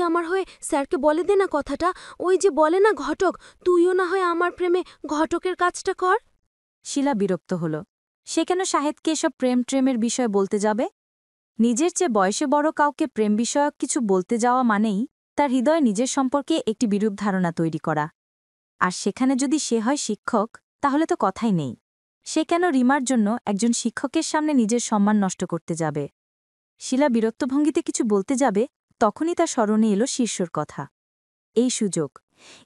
আমার হয়ে স্যারকে বলে দে না কথাটা। ওই যে বলে না ঘটক, তুইও না হয় আমার প্রেমে ঘটকের কাজটা কর। শিলা বিরক্ত হল। সে কেন শাহেদকে এসব প্রেমের বিষয় বলতে যাবে? নিজের চেয়ে বয়সে বড় কাউকে প্রেম বিষয়ক কিছু বলতে যাওয়া মানেই তার হৃদয়ে নিজের সম্পর্কে একটি বিরূপ ধারণা তৈরি করা। আর সেখানে যদি সে হয় শিক্ষক, তাহলে তো কথাই নেই। সে কেন রিমার জন্য একজন শিক্ষকের সামনে নিজের সম্মান নষ্ট করতে যাবে? শিলা বিরক্তভঙ্গিতে কিছু বলতে যাবে, তখনই তার স্মরণে এলো শীর্ষর কথা।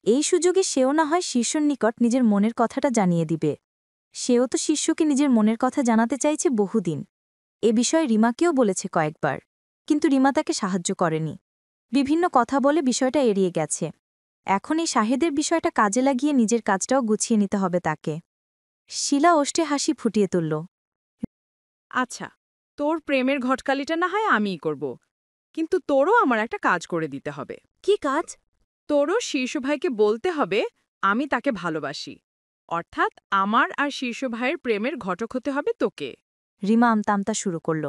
এই সুযোগে সেও না হয় শীর্ষর নিকট নিজের মনের কথাটা জানিয়ে দিবে। সেও তো শিষ্যকে নিজের মনের কথা জানাতে চাইছে বহুদিন। এ বিষয়ে রিমাকেও বলেছে কয়েকবার, কিন্তু রিমা তাকে সাহায্য করেনি। বিভিন্ন কথা বলে বিষয়টা এড়িয়ে গেছে। এখন এই শাহেদের বিষয়টা কাজে লাগিয়ে নিজের কাজটাও গুছিয়ে নিতে হবে তাকে। শিলা ওষ্টে হাসি ফুটিয়ে তুলল। আচ্ছা, তোর প্রেমের ঘটকালিটা না হয় আমিই করব, কিন্তু তোরও আমার একটা কাজ করে দিতে হবে। কি কাজ? তোরও শীর্ষ ভাইকে বলতে হবে আমি তাকে ভালোবাসি, অর্থাৎ আমার আর শীর্ষ ভাইয়ের প্রেমের ঘটক হতে হবে তোকে। রিমা আমতামতা শুরু করল।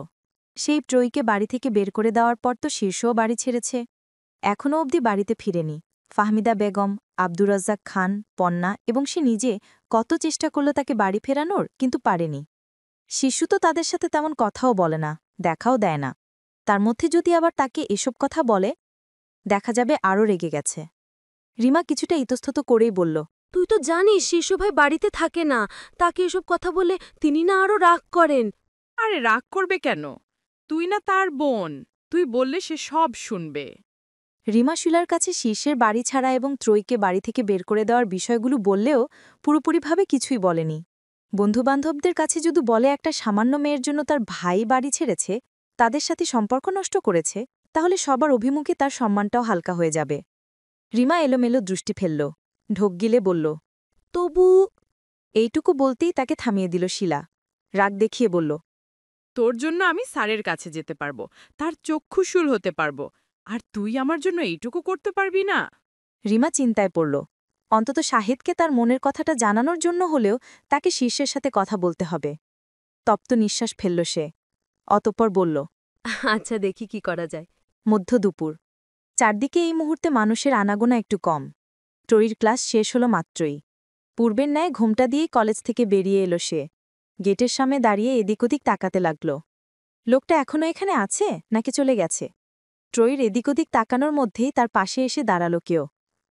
সেই ত্রয়ীকে বাড়ি থেকে বের করে দেওয়ার পর তো শীর্ষও বাড়ি ছেড়েছে। এখনও অবধি বাড়িতে ফিরেনি। ফাহমিদা বেগম, আব্দুর রাজ্জাক খান, পন্না এবং সে নিজে কত চেষ্টা করল তাকে বাড়ি ফেরানোর, কিন্তু পারেনি। শিশু তো তাদের সাথে তেমন কথাও বলে না, দেখাও দেয় না। তার মধ্যে যদি আবার তাকে এসব কথা বলে, দেখা যাবে আরও রেগে গেছে। রিমা কিছুটা ইতস্তত করেই বলল, তুই তো জানিস শিশুভাই বাড়িতে থাকে না, তাকে এসব কথা বলে তিনি না আরও রাগ করেন। আরে রাগ করবে কেন? তুই না তার বোন, তুই বললে সে সব শুনবে। রিমা শিলার কাছে শীর্ষের বাড়ি ছাড়া এবং ত্রয়ীকে বাড়ি থেকে বের করে দেওয়ার বিষয়গুলো বললেও পুরোপুরিভাবে কিছুই বলেনি। বন্ধুবান্ধবদের কাছে যদি বলে একটা সামান্য মেয়ের জন্য তার ভাই বাড়ি ছেড়েছে, তাদের সাথে সম্পর্ক নষ্ট করেছে, তাহলে সবার অভিমুখে তার সম্মানটাও হালকা হয়ে যাবে। রিমা এলোমেলো দৃষ্টি ফেলল, ঢোক গিলে বলল, তবু। এইটুকু বলতেই তাকে থামিয়ে দিল শিলা। রাগ দেখিয়ে বলল, তোর জন্য আমি স্যারের কাছে যেতে পারবো, তার চক্ষুশূল হতে পারবো, আর তুই আমার জন্য এইটুকু করতে পারবি না? রিমা চিন্তায় পড়ল। অন্তত শাহেদকে তার মনের কথাটা জানানোর জন্য হলেও তাকে শীর্ষের সাথে কথা বলতে হবে। তপ্ত নিঃশ্বাস ফেলল সে। অতঃপর বলল, আচ্ছা, দেখি কি করা যায়। মধ্য দুপুর। চারদিকে এই মুহূর্তে মানুষের আনাগোনা একটু কম। ত্রয়ীর ক্লাস শেষ হল মাত্রই। পূর্বের ন্যায় ঘোমটা দিয়েই কলেজ থেকে বেরিয়ে এলো সে। গেটের সামনে দাঁড়িয়ে এদিক ওদিক তাকাতে লাগল। লোকটা এখনও এখানে আছে নাকি চলে গেছে? ত্রয়ীর এদিক ওদিক তাকানোর মধ্যেই তার পাশে এসে দাঁড়ালো কেউ।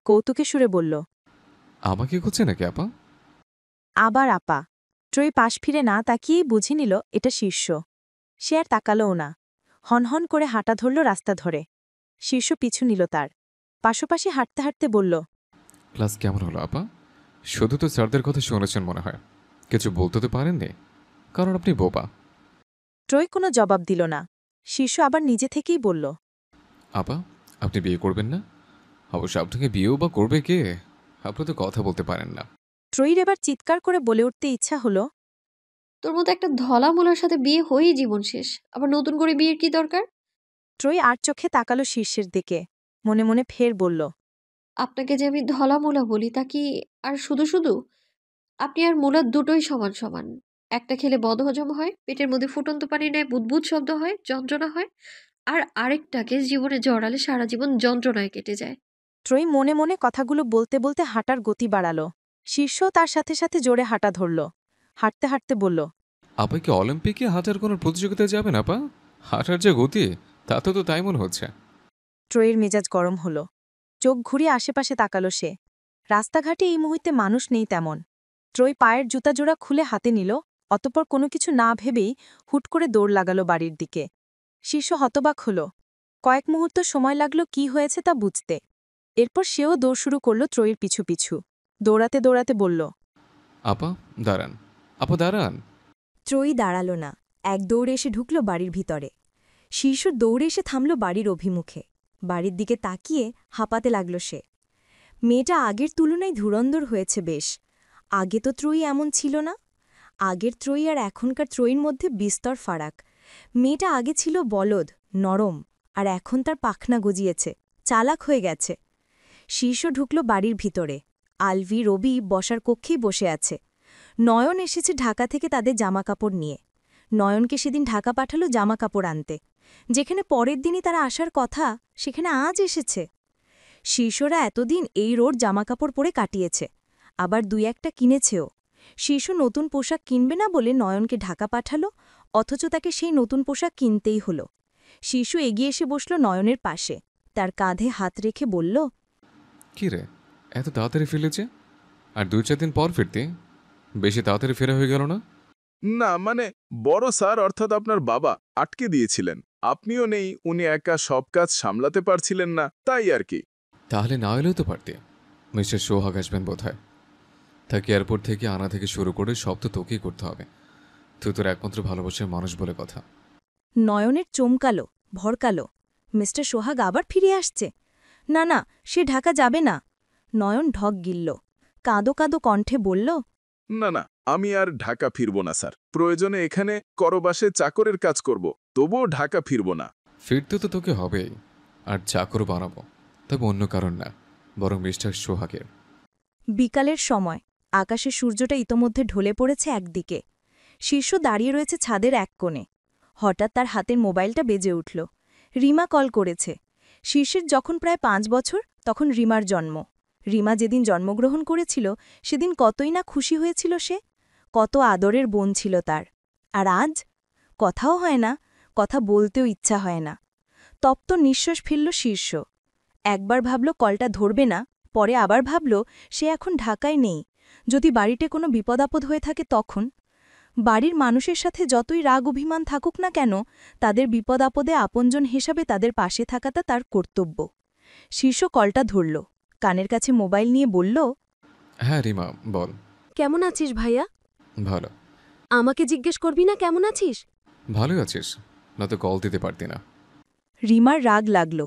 কৌতুকে সুরে বলল, আমাকে খুঁজছে নাকি আপা? আবার আপা। ত্রয়ী পাশ ফিরে না তাকিয়েই বুঝে নিল এটা শীর্ষ। সে আর তাকালও না। হনহন করে হাঁটা ধরল রাস্তা ধরে। শীর্ষ পিছু নিল তার। পাশাপাশি হাঁটতে হাঁটতে বলল, ক্লাস কেমন হলো আপা? শুধু তো স্যারদের কথা শুনেছেন মনে হয়, কিছু বলতে তো পারেননি, কারণ আপনি বোবা। ত্রয়ী কোনো জবাব দিল না। শীর্ষ আবার নিজে থেকেই বলল, আপা, আপনি বিয়ে করবেন না? অবশ্য আপনাকে বিয়েও বা করবে কে? আপনি তো কথা বলতে পারেন না। ত্রয়ীর এবার চিৎকার করে বলে উঠতে ইচ্ছা হলো, তোর মতো একটা ধলা মুলার সাথে বিয়ে হয়েই জীবন শেষ, আবার নতুন করে বিয়ের কি দরকার? ত্রয়ী আর চোখে তাকালো শীর্ষের দিকে। মনে মনে ফের বলল, আপনাকে যে আমি ধলা মুলা বলি তা কি আর শুধু শুধু? আপনি আর মুলা দুটোই সমান সমান। একটা খেলে বদহজম হয়, পেটের মধ্যে ফুটন্ত পানি নেয়, বুদবুদ শব্দ হয়, যন্ত্রণা হয়। আর আরেকটাকে জীবনে জড়ালে সারা জীবন যন্ত্রণায় কেটে যায়। ত্রয়ী মনে মনে কথাগুলো বলতে বলতে হাঁটার গতি বাড়াল। শীর্ষ তার সাথে সাথে জোরে হাঁটা ধরল। হাঁটতে হাঁটতে বলল, আপা কি অলিম্পিকে হাঁটার কোনো প্রতিযোগিতায় যাবেন আপা? হাঁটার যে গতি, তাতে তো তাই মনে হচ্ছে। ত্রয়ীর মেজাজ গরম হল। চোখ ঘুরিয়ে আশেপাশে তাকালো সে। রাস্তাঘাটে এই মুহূর্তে মানুষ নেই তেমন। ত্রয়ী পায়ের জুতাজোড়া খুলে হাতে নিল, অতঃপর কোনো কিছু না ভেবেই হুট করে দৌড় লাগালো বাড়ির দিকে। শীর্ষ হতবাক হল। কয়েক মুহূর্ত সময় লাগল কি হয়েছে তা বুঝতে। এরপর সেও দৌড় শুরু করল ত্রয়ীর পিছু পিছু। দৌড়াতে দৌড়াতে বলল, আপা দাঁড়ান, আপা দাঁড়ান। ত্রয়ী দাঁড়াল না। এক দৌড়ে এসে ঢুকল বাড়ির ভিতরে। শীর্ষ দৌড়ে এসে থামল বাড়ির অভিমুখে। বাড়ির দিকে তাকিয়ে হাঁপাতে লাগল সে। মেয়েটা আগের তুলনায় ধুরন্ধর হয়েছে বেশ। আগে তো ত্রয়ী এমন ছিল না। আগের ত্রয়ী আর এখনকার ত্রয়ীর মধ্যে বিস্তর ফারাক। মেয়েটা আগে ছিল বলদ, নরম, আর এখন তার পাখনা গজিয়েছে, চালাক হয়ে গেছে। শীর্ষ ঢুকল বাড়ির ভিতরে। আলভি, রবি বসার কক্ষেই বসে আছে। নয়ন এসেছে ঢাকা থেকে তাদের জামাকাপড় নিয়ে। নয়নকে সেদিন ঢাকা পাঠালো জামাকাপড় আনতে। যেখানে পরের দিনই তারা আসার কথা সেখানে আজ এসেছে। শীর্ষরা এতদিন এই রোড জামাকাপড় পরে কাটিয়েছে, আবার দুই একটা কিনেছেও। শীর্ষ নতুন পোশাক কিনবে না বলে নয়নকে ঢাকা পাঠালো, অথচ তাকে সেই নতুন পোশাক কিনতেই হলো। শীর্ষ এগিয়ে এসে বসল নয়নের পাশে, তার কাঁধে হাত রেখে বলল, কি রে, এত তাড়াতাড়ি ফিরেছে? আর 2-4 দিন পর ফিরতে বেশি তাড়াতাড়ি ফেরা হয়ে গেল না? না মানে, বড় স্যার অর্থাৎ আপনার বাবা আটকে দিয়েছিলেন। আপনিও নেই, উনি একা সব কাজ সামলাতে পারছিলেন না, তাই আর কি। তাহলে না এলেও তো পারতে। মিস্টার সোহাগ আসবেন বোধহয়। তাকে এয়ারপোর্ট থেকে আনা থেকে শুরু করে সব তো তোকেই করতে হবে। তুই তোর একমাত্র ভালোবাসার মানুষ বলে কথা। নয়নের চমকালো, ভরকালো, মিস্টার সোহাগ আবার ফিরে আসছে। না না, সে ঢাকা যাবে না। নয়ন ঢক গিলল, কাঁদো কাঁদো কণ্ঠে বলল, না না, আমি আর ঢাকা ফিরব না স্যার। প্রয়োজনে এখানে করবাসে চাকরের কাজ করব, তবুও ঢাকা ফিরব না। ফিরতে তো তোকে হবেই, আর চাকরও বানাবো, তবে অন্য কারণ না, বরং মিস্টার সোহাগের। বিকালের সময় আকাশে সূর্যটা ইতোমধ্যে ঢলে পড়েছে একদিকে। শীর্ষ দাঁড়িয়ে রয়েছে ছাদের এক কোণে। হঠাৎ তার হাতের মোবাইলটা বেজে উঠল। রিমা কল করেছে। শীর্ষের যখন প্রায় 5 বছর, তখন রিমার জন্ম। রিমা যেদিন জন্মগ্রহণ করেছিল সেদিন কতই না খুশি হয়েছিল সে, কত আদরের বোন ছিল তার। আর আজ কথাও হয় না, কথা বলতেও ইচ্ছা হয় না। তপ্ত নিঃশ্বাস ফেলল শীর্ষ। একবার ভাবল কলটা ধরবে না, পরে আবার ভাবল সে এখন ঢাকায় নেই। যদি বাড়িতে কোনো বিপদাপদ হয়ে থাকে তখন? বাড়ির মানুষের সাথে যতই রাগ অভিমান থাকুক না কেন, তাদের বিপদাপদে আপনজন হিসাবে তাদের পাশে থাকাটা তার কর্তব্য। শীর্ষ কলটা ধরল, কানের কাছে মোবাইল নিয়ে বলল, হ্যাঁ রিমা, বল। কেমন আছিস ভাইয়া? ভালো। আমাকে জিজ্ঞেস করবি না কেমন আছিস? ভালোই আছিস, না তো কল দিতে পারতি না। রিমার রাগ লাগল।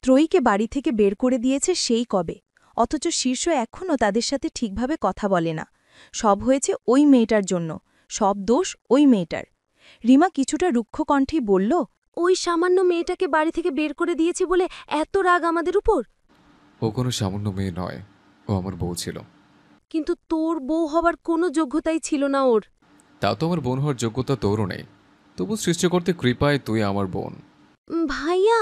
ত্রয়ীকে বাড়ি থেকে বের করে দিয়েছে সেই কবে, অথচ শীর্ষ এখনও তাদের সাথে ঠিকভাবে কথা বলে না। সব হয়েছে ওই মেয়েটার জন্য, সব দোষ ওই মেয়েটার। রিমা কিছুটা রুক্ষ কণ্ঠেই বলল, ওই সামান্য মেয়েটাকে বাড়ি থেকে বের করে দিয়েছে বলে এত রাগ আমাদের উপর? ও কোনো সামান্য মেয়ে নয়, ও আমার বউ ছিল। কিন্তু তোর বউ হবার কোনো যোগ্যতাই ছিল না ওর। তা তো আমার বোন হওয়ার যোগ্যতা তোরও নেই, তবু সৃষ্টিকর্তে কৃপায় তুই আমার বোন। ভাইয়া,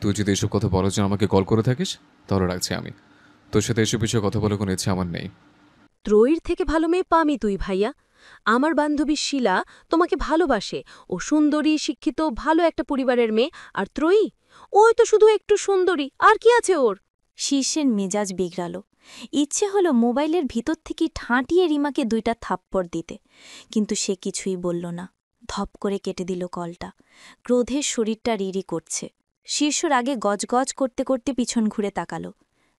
তুই যদি এসব কথা বলার জন্য আমাকে কল করে থাকিস তাহলে রাখছি আমি। তোর সাথে এসব বিষয়ে কথা বলার কোনো ইচ্ছা আমার নেই। ত্রয়ীর থেকে ভালো মেয়ে পামি তুই ভাইয়া। আমার বান্ধবী শিলা তোমাকে ভালোবাসে, ও সুন্দরী, শিক্ষিত, ভালো একটা পরিবারের মেয়ে। আর ত্রয়ী, ওই তো শুধু একটু সুন্দরী, আর কি আছে ওর? শীর্ষের মেজাজ বিগড়াল। ইচ্ছে হলো মোবাইলের ভিতর থেকে ঠাঁটিয়ে রিমাকে 2টা থাপ্পড় দিতে, কিন্তু সে কিছুই বলল না। ধপ করে কেটে দিল কলটা। ক্রোধের শরীরটা রিরি করছে। শীর্ষ রাগে গজগজ করতে করতে পিছন ঘুরে তাকাল।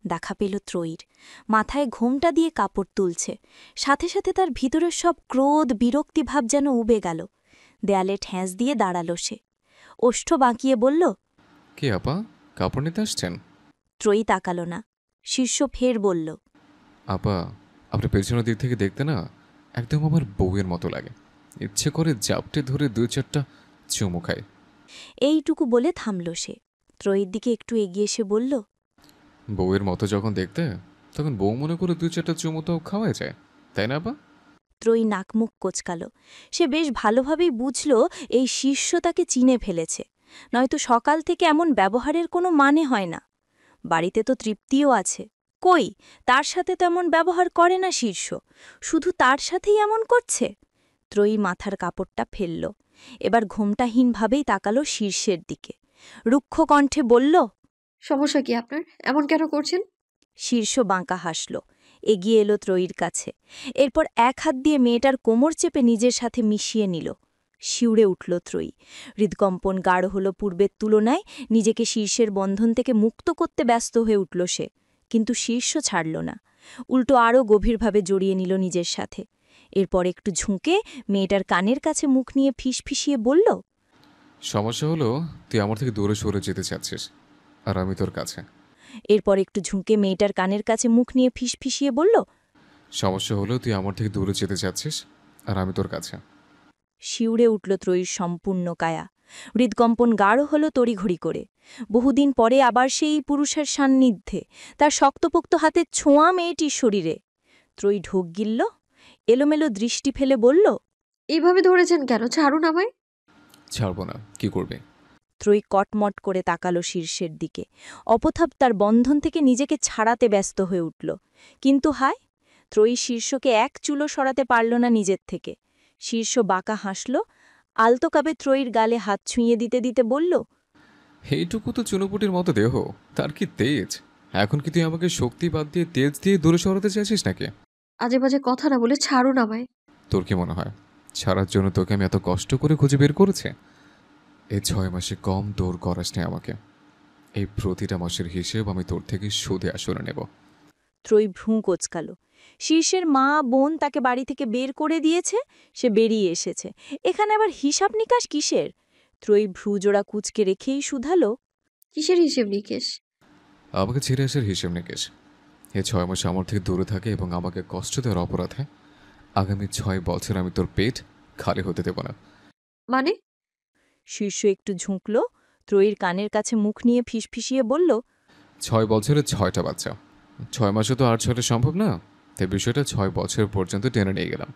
দেখা পেল ত্রয়ীর মাথায় ঘোমটা দিয়ে কাপড় তুলছে। সাথে সাথে তার ভিতরের সব ক্রোধ, বিরক্তিভাব যেন উবে গেল। দেয়ালে ঠেঁস দিয়ে দাঁড়াল সে। ওষ্ঠ বাঁকিয়ে বলল, কে আপা, কাপড় নিতে আসছেন? ত্রয়ী তাকাল না। শীর্ষ ফের বলল, আপা, আপনার পেছনের দিক থেকে দেখতে না একদম আমার বউয়ের মতো লাগে। ইচ্ছে করে জাপটে ধরে 2-4টা চুমু খাই। এইটুকু বলে থামল সে। ত্রয়ীর দিকে একটু এগিয়ে এসে বলল, বউয়ের মতো যখন দেখতে, তখন বউ মনে করে 2-4টা চুমু তো খাওয়াই যায়, তাই না আপা? ত্রয়ী নাকমুখ কোচকাল। সে বেশ ভালোভাবেই বুঝল এই শীর্ষ তাকে চিনে ফেলেছে, নয়তো সকাল থেকে এমন ব্যবহারের কোনো মানে হয় না। বাড়িতে তো তৃপ্তিও আছে, কই তার সাথে তো এমন ব্যবহার করে না শীর্ষ, শুধু তার সাথেই এমন করছে। ত্রয়ী মাথার কাপড়টা ফেলল। এবার ঘোমটাহীনভাবেই তাকালো শীর্ষের দিকে। রুক্ষ কণ্ঠে বলল, সমস্যা কি আপনার? এমন কেন করছেন? শীর্ষ বাঁকা হাসল, এগিয়ে এলো ত্রয়ীর কাছে। এরপর এক হাত দিয়ে মেয়েটার কোমর চেপে নিজের সাথে মিশিয়ে নিল। শিউরে উঠল ত্রয়ী। হৃদকম্পন গাঢ় হল পূর্বের তুলনায়। নিজেকে শীর্ষের বন্ধন থেকে মুক্ত করতে ব্যস্ত হয়ে উঠল সে, কিন্তু শীর্ষ ছাড়ল না, উল্টো আরও গভীরভাবে জড়িয়ে নিল নিজের সাথে। এরপর একটু ঝুঁকে মেয়েটার কানের কাছে মুখ নিয়ে ফিসফিসিয়ে বলল, সমস্যা হলো তুই আমার থেকে দূরে সরে যেতে চাচ্ছিস, আর আমি তোর কাছে। এরপর একটু ঝুঁকে মেয়েটার কানের কাছে মুখ নিয়ে ফিসফিসিয়ে বলল, সমস্যা হলো তুই আমার থেকে দূরে যেতে চাচ্ছিস, আর আমি তোর কাছে। শিউরে উঠল ত্রয়ীর সম্পূর্ণ কায়া। হৃদকম্পন গাঢ় হল তড়িঘড়ি করে। বহুদিন পরে আবার সেই পুরুষের সান্নিধ্যে, তার শক্তপোক্ত হাতের ছোঁয়া মেয়েটির শরীরে। ত্রয়ী ঢোক গিলল, এলোমেলো দৃষ্টি ফেলে বলল, এইভাবে ধরেছেন কেন? ছাড়ুন আমায়। ছাড়বো না, কি করবে? ত্রয়ী কটমট করে তাকালো শীর্ষের দিকে। অপথাপ তার বন্ধন থেকে নিজেকে ছাড়াতে ব্যস্ত হয়ে উঠল। কিন্তু হায়, ত্রয়ী শীর্ষকে এক চুলো সরাতে পারল না নিজের থেকে। শীর্ষ বাঁকা হাসল, আলতো কাবে ত্রয়ীর গালে হাত ছুঁয়ে দিতে দিতে বলল, এইটুকু তো চুনোপুটির মতো দেহ, তার কি তেজ! এখন কি তুই আমাকে শক্তি বাদ দিয়ে তেজ দিয়ে দূরে সরাতে চাইছিস নাকি? আজে বাজে কথা না বলে ছাড়ুন আমায়। তোর কি মনে হয় ছাড়ার জন্য তোকে আমি এত কষ্ট করে খুঁজে বের করেছি? এই 6 মাসে কম দৌড় করাস নি আমাকে। এই প্রতিটা মাসের হিসেব আমি তোর থেকে সুদে আসলে নেব। ত্রয়ী ভ্রু কোঁচকাল। শীর্ষের মা বোন তাকে বাড়ি থেকে বের করে দিয়েছে, সে বেরিয়ে এসেছে। এখানে আবার হিসাব নিকাশ কিসের? ত্রয়ী ভ্রুজোড়া কুঁচকে রেখেই শুধালো, কিসের হিসেব নিকেশ? আমাকে ছেড়ে আসার হিসেব নিকেশ। এই 6 মাসে আমার থেকে দূরে থাকে এবং আমাকে কষ্ট দেওয়ার অপরাধে আগামী 6 বছর আমি তোর পেট খালি হতে দেব না। মানে? শীর্ষ একটু ঝুঁকল, ত্রয়ীর কানের কাছে মুখ নিয়ে ফিসফিসিয়ে বলল, 6 বছরে 6টা বাচ্চা। 6 মাসে তো আর 6টা সম্ভব না, তাই বিষয়টা 6 বছর পর্যন্ত টেনে নিয়ে গেলাম।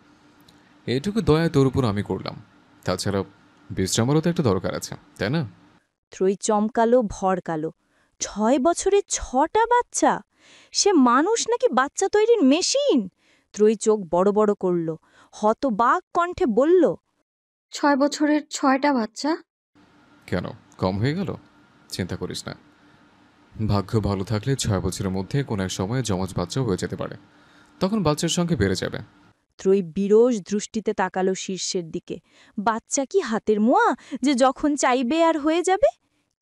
এইটুকু দয়া তোর উপর আমি করলাম। তাছাড়া বিশ্রামেরও তো একটা দরকার আছে, তাই না? ত্রয়ী চমকালো, ভড়কালো। 6 বছরে 6টা বাচ্চা? সে মানুষ নাকি বাচ্চা তৈরির মেশিন? ত্রয়ী চোখ বড় বড় করল, হতবাক কণ্ঠে বলল, 6 বছরের 6টা বাচ্চা? কেন, কম হয়ে গেল? চিন্তা করিস না, ভাগ্য ভালো থাকলে 6 বছরের মধ্যে কোনো এক সময়ে যমজ বাচ্চাও হয়ে যেতে পারে। তখন বাচ্চার সংখ্যা বেড়ে যাবে। ত্রয়ী বিরস দৃষ্টিতে তাকালো শীর্ষের দিকে। বাচ্চা কি হাতের মোয়া যে যখন চাইবে আর হয়ে যাবে?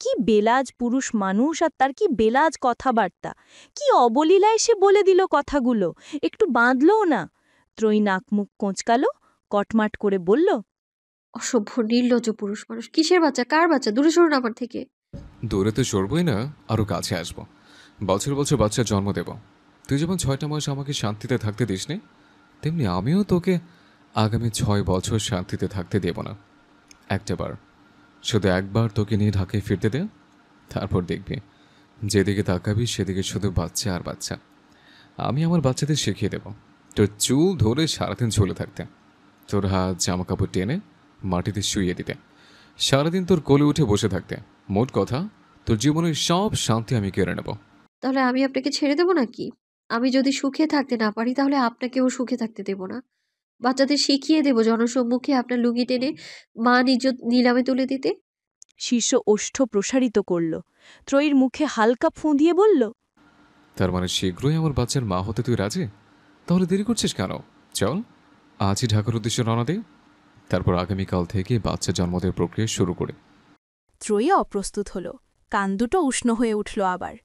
কি বেলাজ পুরুষ মানুষ, আর তার কি বেলাজ কথাবার্তা! কি অবলীলায় সে বলে দিল কথাগুলো, একটু বাঁধলও না। ত্রয়ী নাক মুখ কোঁচকালো, কটমাট করে বলল, অসভ্য নির্লজ্জ পুরুষ মানুষ। কিসের বাচ্চা? কার বাচ্চা? দূরে সরুন আমার থেকে। দূরে তো সরবই না, আরও কাছে আসবো। বছর বছর বাচ্চার জন্ম দেব। তুই যেমন 6টা মাস আমাকে শান্তিতে থাকতে দিসনি, তেমনি আমিও তোকে আগামী 6 বছর শান্তিতে থাকতে দেব না। একটাবার, শুধু একবার তোকে নিয়ে ঢাকায় ফিরতে দে, তারপর দেখবি যেদিকে তাকাবি সেদিকে শুধু বাচ্চা আর বাচ্চা। আমি আমার বাচ্চাদের শিখিয়ে দেব তোর চুল ধরে সারাদিন ঝুলে থাকতে, তোর হাত জামা কাপড় টেনে মাটিতে শুইয়ে দিতে, সারাদিন তোর কোলে উঠে বসে থাকতে। মোট কথা, তোর জীবনের সব শান্তি আমি কেড়ে নেব। তাহলে আমি আপনাকে ছেড়ে দেব নাকি? আমি যদি সুখে থাকতে না পারি তাহলে আপনাকেও সুখে থাকতে দেব না। বাচ্চাদের শিখিয়ে দেব জনসম্মুখে আপনার লুঙ্গি টেনে মান ইজ্জত নিলামে তুলে দিতে। শীর্ষ ওষ্ঠ প্রসারিত করল। ত্রয়ীর মুখে হালকা ফুঁ দিয়ে বলল, তার মানে শীঘ্রই আমার বাচ্চার মা হতে তুই রাজি? তাহলে দেরি করছিস কেন? চল আজই ঢাকার উদ্দেশ্যে রওনা দে, তারপর আগামীকাল থেকে বাচ্চা জন্ম দেওয়ার প্রক্রিয়া শুরু করে। ত্রয়ী অপ্রস্তুত হল, কান দুটো উষ্ণ হয়ে উঠল আবার।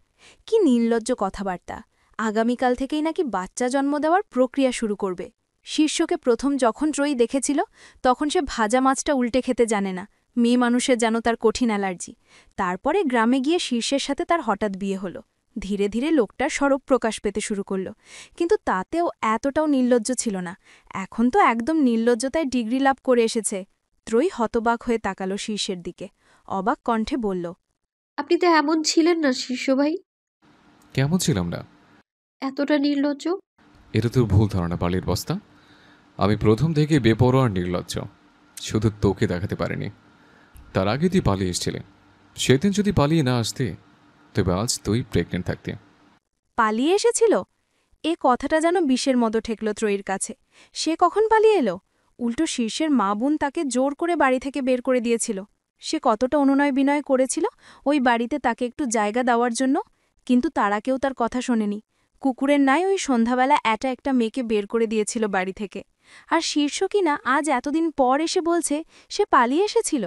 কি নির্লজ্জ কথাবার্তা! আগামীকাল থেকেই নাকি বাচ্চা জন্ম দেওয়ার প্রক্রিয়া শুরু করবে। শীর্ষকে প্রথম যখন ত্রয়ী দেখেছিল তখন সে ভাজা মাছটা উল্টে খেতে জানে না, মেয়ে মানুষের যেন তার কঠিন অ্যালার্জি। তারপরে গ্রামে গিয়ে শীর্ষের সাথে তার হঠাৎ বিয়ে হলো। ধীরে ধীরে লোকটার স্বরূপ প্রকাশ পেতে শুরু করল, কিন্তু তাতেও এতটাও নির্লজ্জ ছিল না। এখন তো একদম নির্লজ্জতায় ডিগ্রি লাভ করে এসেছে। ত্রয়ী হতবাক হয়ে তাকালো শীর্ষের দিকে, অবাক কণ্ঠে বলল, আপনি তো এমন ছিলেন না শীর্ষ ভাই। কেমন ছিলাম না? এতটা নির্লজ্জ? এটা তোর ভুল ধারণা, বালির বস্তা। আমি প্রথম থেকে বেপরোয়া আর নির্লজ্জ, শুধু তোকে দেখাতে পারিনি। তার আগে তুই পালিয়ে এসেছিলি। সেদিন যদি পালিয়ে না আসতে, তবে আজ তুই প্রেগনেন্ট থাকতে। পালিয়ে এসেছিল? এ কথাটা যেন বিষের মতো ঠেকল ত্রয়ীর কাছে। সে কখন পালিয়ে এলো? উল্টো শীর্ষের মা বোন তাকে জোর করে বাড়ি থেকে বের করে দিয়েছিল। সে কতটা অনুনয় বিনয় করেছিল ওই বাড়িতে তাকে একটু জায়গা দেওয়ার জন্য, কিন্তু তারা কেউ তার কথা শোনেনি। কুকুরের ন্যায় ওই সন্ধ্যাবেলা একটা মেয়েকে বের করে দিয়েছিল বাড়ি থেকে। আর শীর্ষ কিনা আজ এতদিন পর এসে বলছে সে পালিয়ে এসেছিল।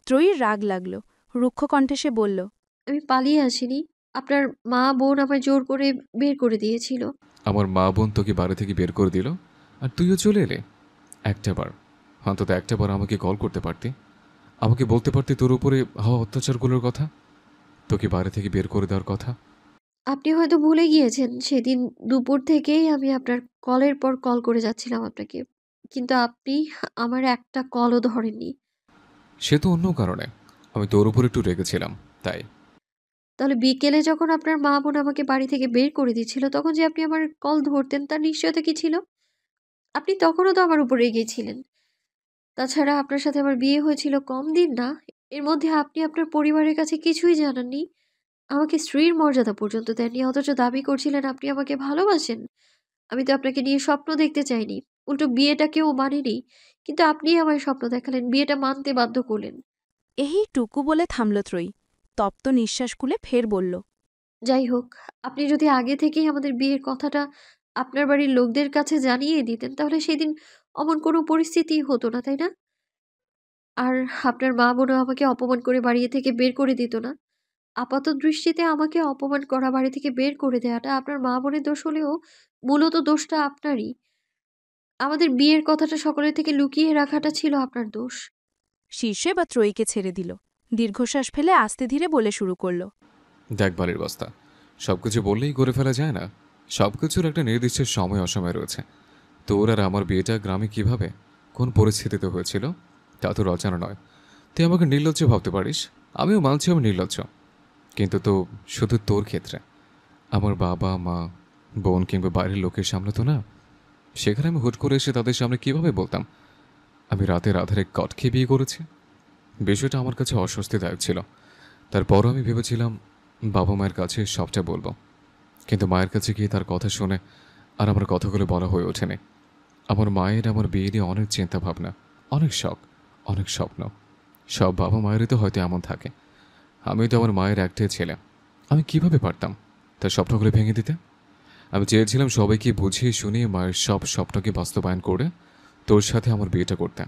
ত্রয়ীর রাগ লাগল, রুক্ষ কণ্ঠে সে বলল, আমি পালিয়ে আসিনি। আপনার মা বোন আমায় জোর করে বের করে দিয়েছিল। আমার মা বোন তোকে বাড়ি থেকে বের করে দিল, আর তুইও চলে এলে। একটাবার, অন্তত একটাবার আমাকে কল করতে পারতি, আমাকে বলতে পারতি তোর উপরে হওয়া অত্যাচারগুলোর কথা, তোকে বাড়ি থেকে বের করে দেওয়ার কথা। আপনি হয়তো ভুলে গিয়েছেন সেদিন দুপুর থেকেই আমি আপনার কলের পর কল করে যাচ্ছিলাম আপনাকে, কিন্তু আপনি আমার একটা কলও ধরেননি। সে তো অন্য কারণে, আমি তোর উপর একটু রেগেছিলাম তাই। তাহলে বিকেলে যখন আপনার মা বোন আমাকে বাড়ি থেকে বের করে দিচ্ছিল তখন যে আপনি আমার কল ধরতেন তার নিশ্চয়তা কি ছিল? আপনি তখনও তো আমার উপর রেগেছিলেন। তাছাড়া আপনার সাথে আমার বিয়ে হয়েছিল কম দিন না। এর মধ্যে আপনি আপনার পরিবারের কাছে কিছুই জানাননি। আমাকে স্ত্রীর মর্যাদা পর্যন্ত দেননি, অথচ দাবি করছিলেন আপনি আমাকে ভালোবাসেন। আমি তো আপনাকে নিয়ে স্বপ্ন দেখতে চাইনি, উল্টো বিয়েটাকেও মানিনি। কিন্তু আপনিই আমায় স্বপ্ন দেখালেন, বিয়েটা মানতে বাধ্য করলেন। এইটুকু বলে থামল ত্রয়ী। তপ্ত নিঃশ্বাস খুলে ফের বলল, যাই হোক, আপনি যদি আগে থেকেই আমাদের বিয়ের কথাটা আপনার বাড়ির লোকদের কাছে জানিয়ে দিতেন, তাহলে সেদিন অমন কোনো পরিস্থিতিই হতো না, তাই না? আর আপনার মা বোনও আমাকে অপমান করে বাড়ি থেকে বের করে দিত না। আপাত দৃষ্টিতে আমাকে অপমান করা, বাড়ি থেকে বের করে দেওয়াটা আপনার মা বোনের দোষ হলেও মূলত দোষটা আপনারই। আমাদের বিয়ের কথাটা সকলের থেকে লুকিয়ে রাখাটা ছিল আপনার দোষ। শীর্ষে বা ত্রয়ীকে ছেড়ে দিল। দীর্ঘশ্বাস ফেলে আস্তে ধীরে বলে শুরু করল, দেখ বাড়ির বস্তা, সবকিছু বললেই করে ফেলা যায় না। সবকিছুর একটা নির্দিষ্ট সময় অসময় রয়েছে। তোর আর আমার বিয়েটা গ্রামে কিভাবে, কোন পরিস্থিতিতে হয়েছিল তা তো অজানা নয়। তুই আমাকে নির্লজ্জ ভাবতে পারিস, আমিও মানছি আমি নির্লজ্জ। কিন্তু তো শুধু তোর ক্ষেত্রে, আমার বাবা মা বোন কিংবা বাইরের লোকের সামনে তো না। সেখানে আমি হুট করে এসে তাদের সামনে কিভাবে বলতাম আমি রাতের আধারে কট খেয়ে বিয়ে করেছি? বিষয়টা আমার কাছে অস্বস্তিদায়ক ছিল। তারপরও আমি ভেবেছিলাম বাবা মায়ের কাছে সবটা বলবো, কিন্তু মায়ের কাছে গিয়ে তার কথা শুনে আর আমার কথাগুলো বলা হয়ে ওঠেনি। আমার মায়ের আমার বিয়ে নিয়ে অনেক চিন্তা ভাবনা, অনেক শখ, অনেক স্বপ্ন। সব বাবা মায়েরই তো হয়তো এমন থাকে। আমি তো আমার মায়ের একটাই ছেলে, আমি কিভাবে পারতাম তার স্বপ্নগুলো ভেঙে দিতে? আমি চেয়েছিলাম সবাইকে বুঝিয়ে শুনিয়ে মায়ের সব স্বপ্নকে বাস্তবায়ন করে তোর সাথে আমার বিয়েটা করতে।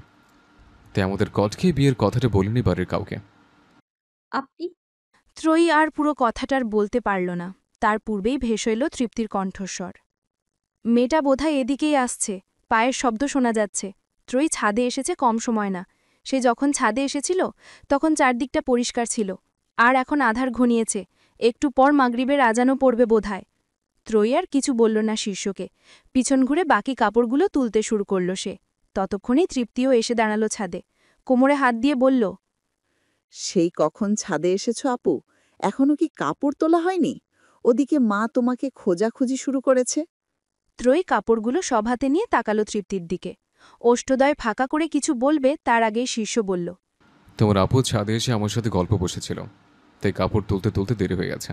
তাই আমাদের কটকে বিয়ের কথাটা বলিনি বাড়ির কাউকে। আপনি ত্রয়ী আর পুরো কথাটার বলতে পারল না। তার পূর্বেই ভেসে এল তৃপ্তির কণ্ঠস্বর, মেয়েটা বোধহয় এদিকেই আসছে, পায়ের শব্দ শোনা যাচ্ছে। ত্রয়ী ছাদে এসেছে কম সময় না। সে যখন ছাদে এসেছিল তখন চারদিকটা পরিষ্কার ছিল, আর এখন আধার ঘনিয়েছে। একটু পর মাগরিবের আজানও পড়বে বোধহয়। ত্রয়ী আর কিছু বলল না শীর্ষকে। পিছন ঘুরে বাকি কাপড়গুলো তুলতে শুরু করল সে। ততক্ষণেই তৃপ্তিও এসে দাঁড়ালো ছাদে, কোমরে হাত দিয়ে বলল, সেই কখন ছাদে এসেছো আপু? এখনো কি কাপড় তোলা হয়নি? ওদিকে মা তোমাকে খোঁজাখুঁজি শুরু করেছে। ত্রয়ী কাপড়গুলো সব হাতে নিয়ে তাকালো তৃপ্তির দিকে। ওষ্ঠদয় ফাঁকা করে কিছু বলবে তার আগেই শীর্ষ বলল, তোমার আপু ছাদে এসে আমার সাথে গল্প বসেছিল, তাই কাপড় তুলতে তুলতে দেরি হয়ে গেছে।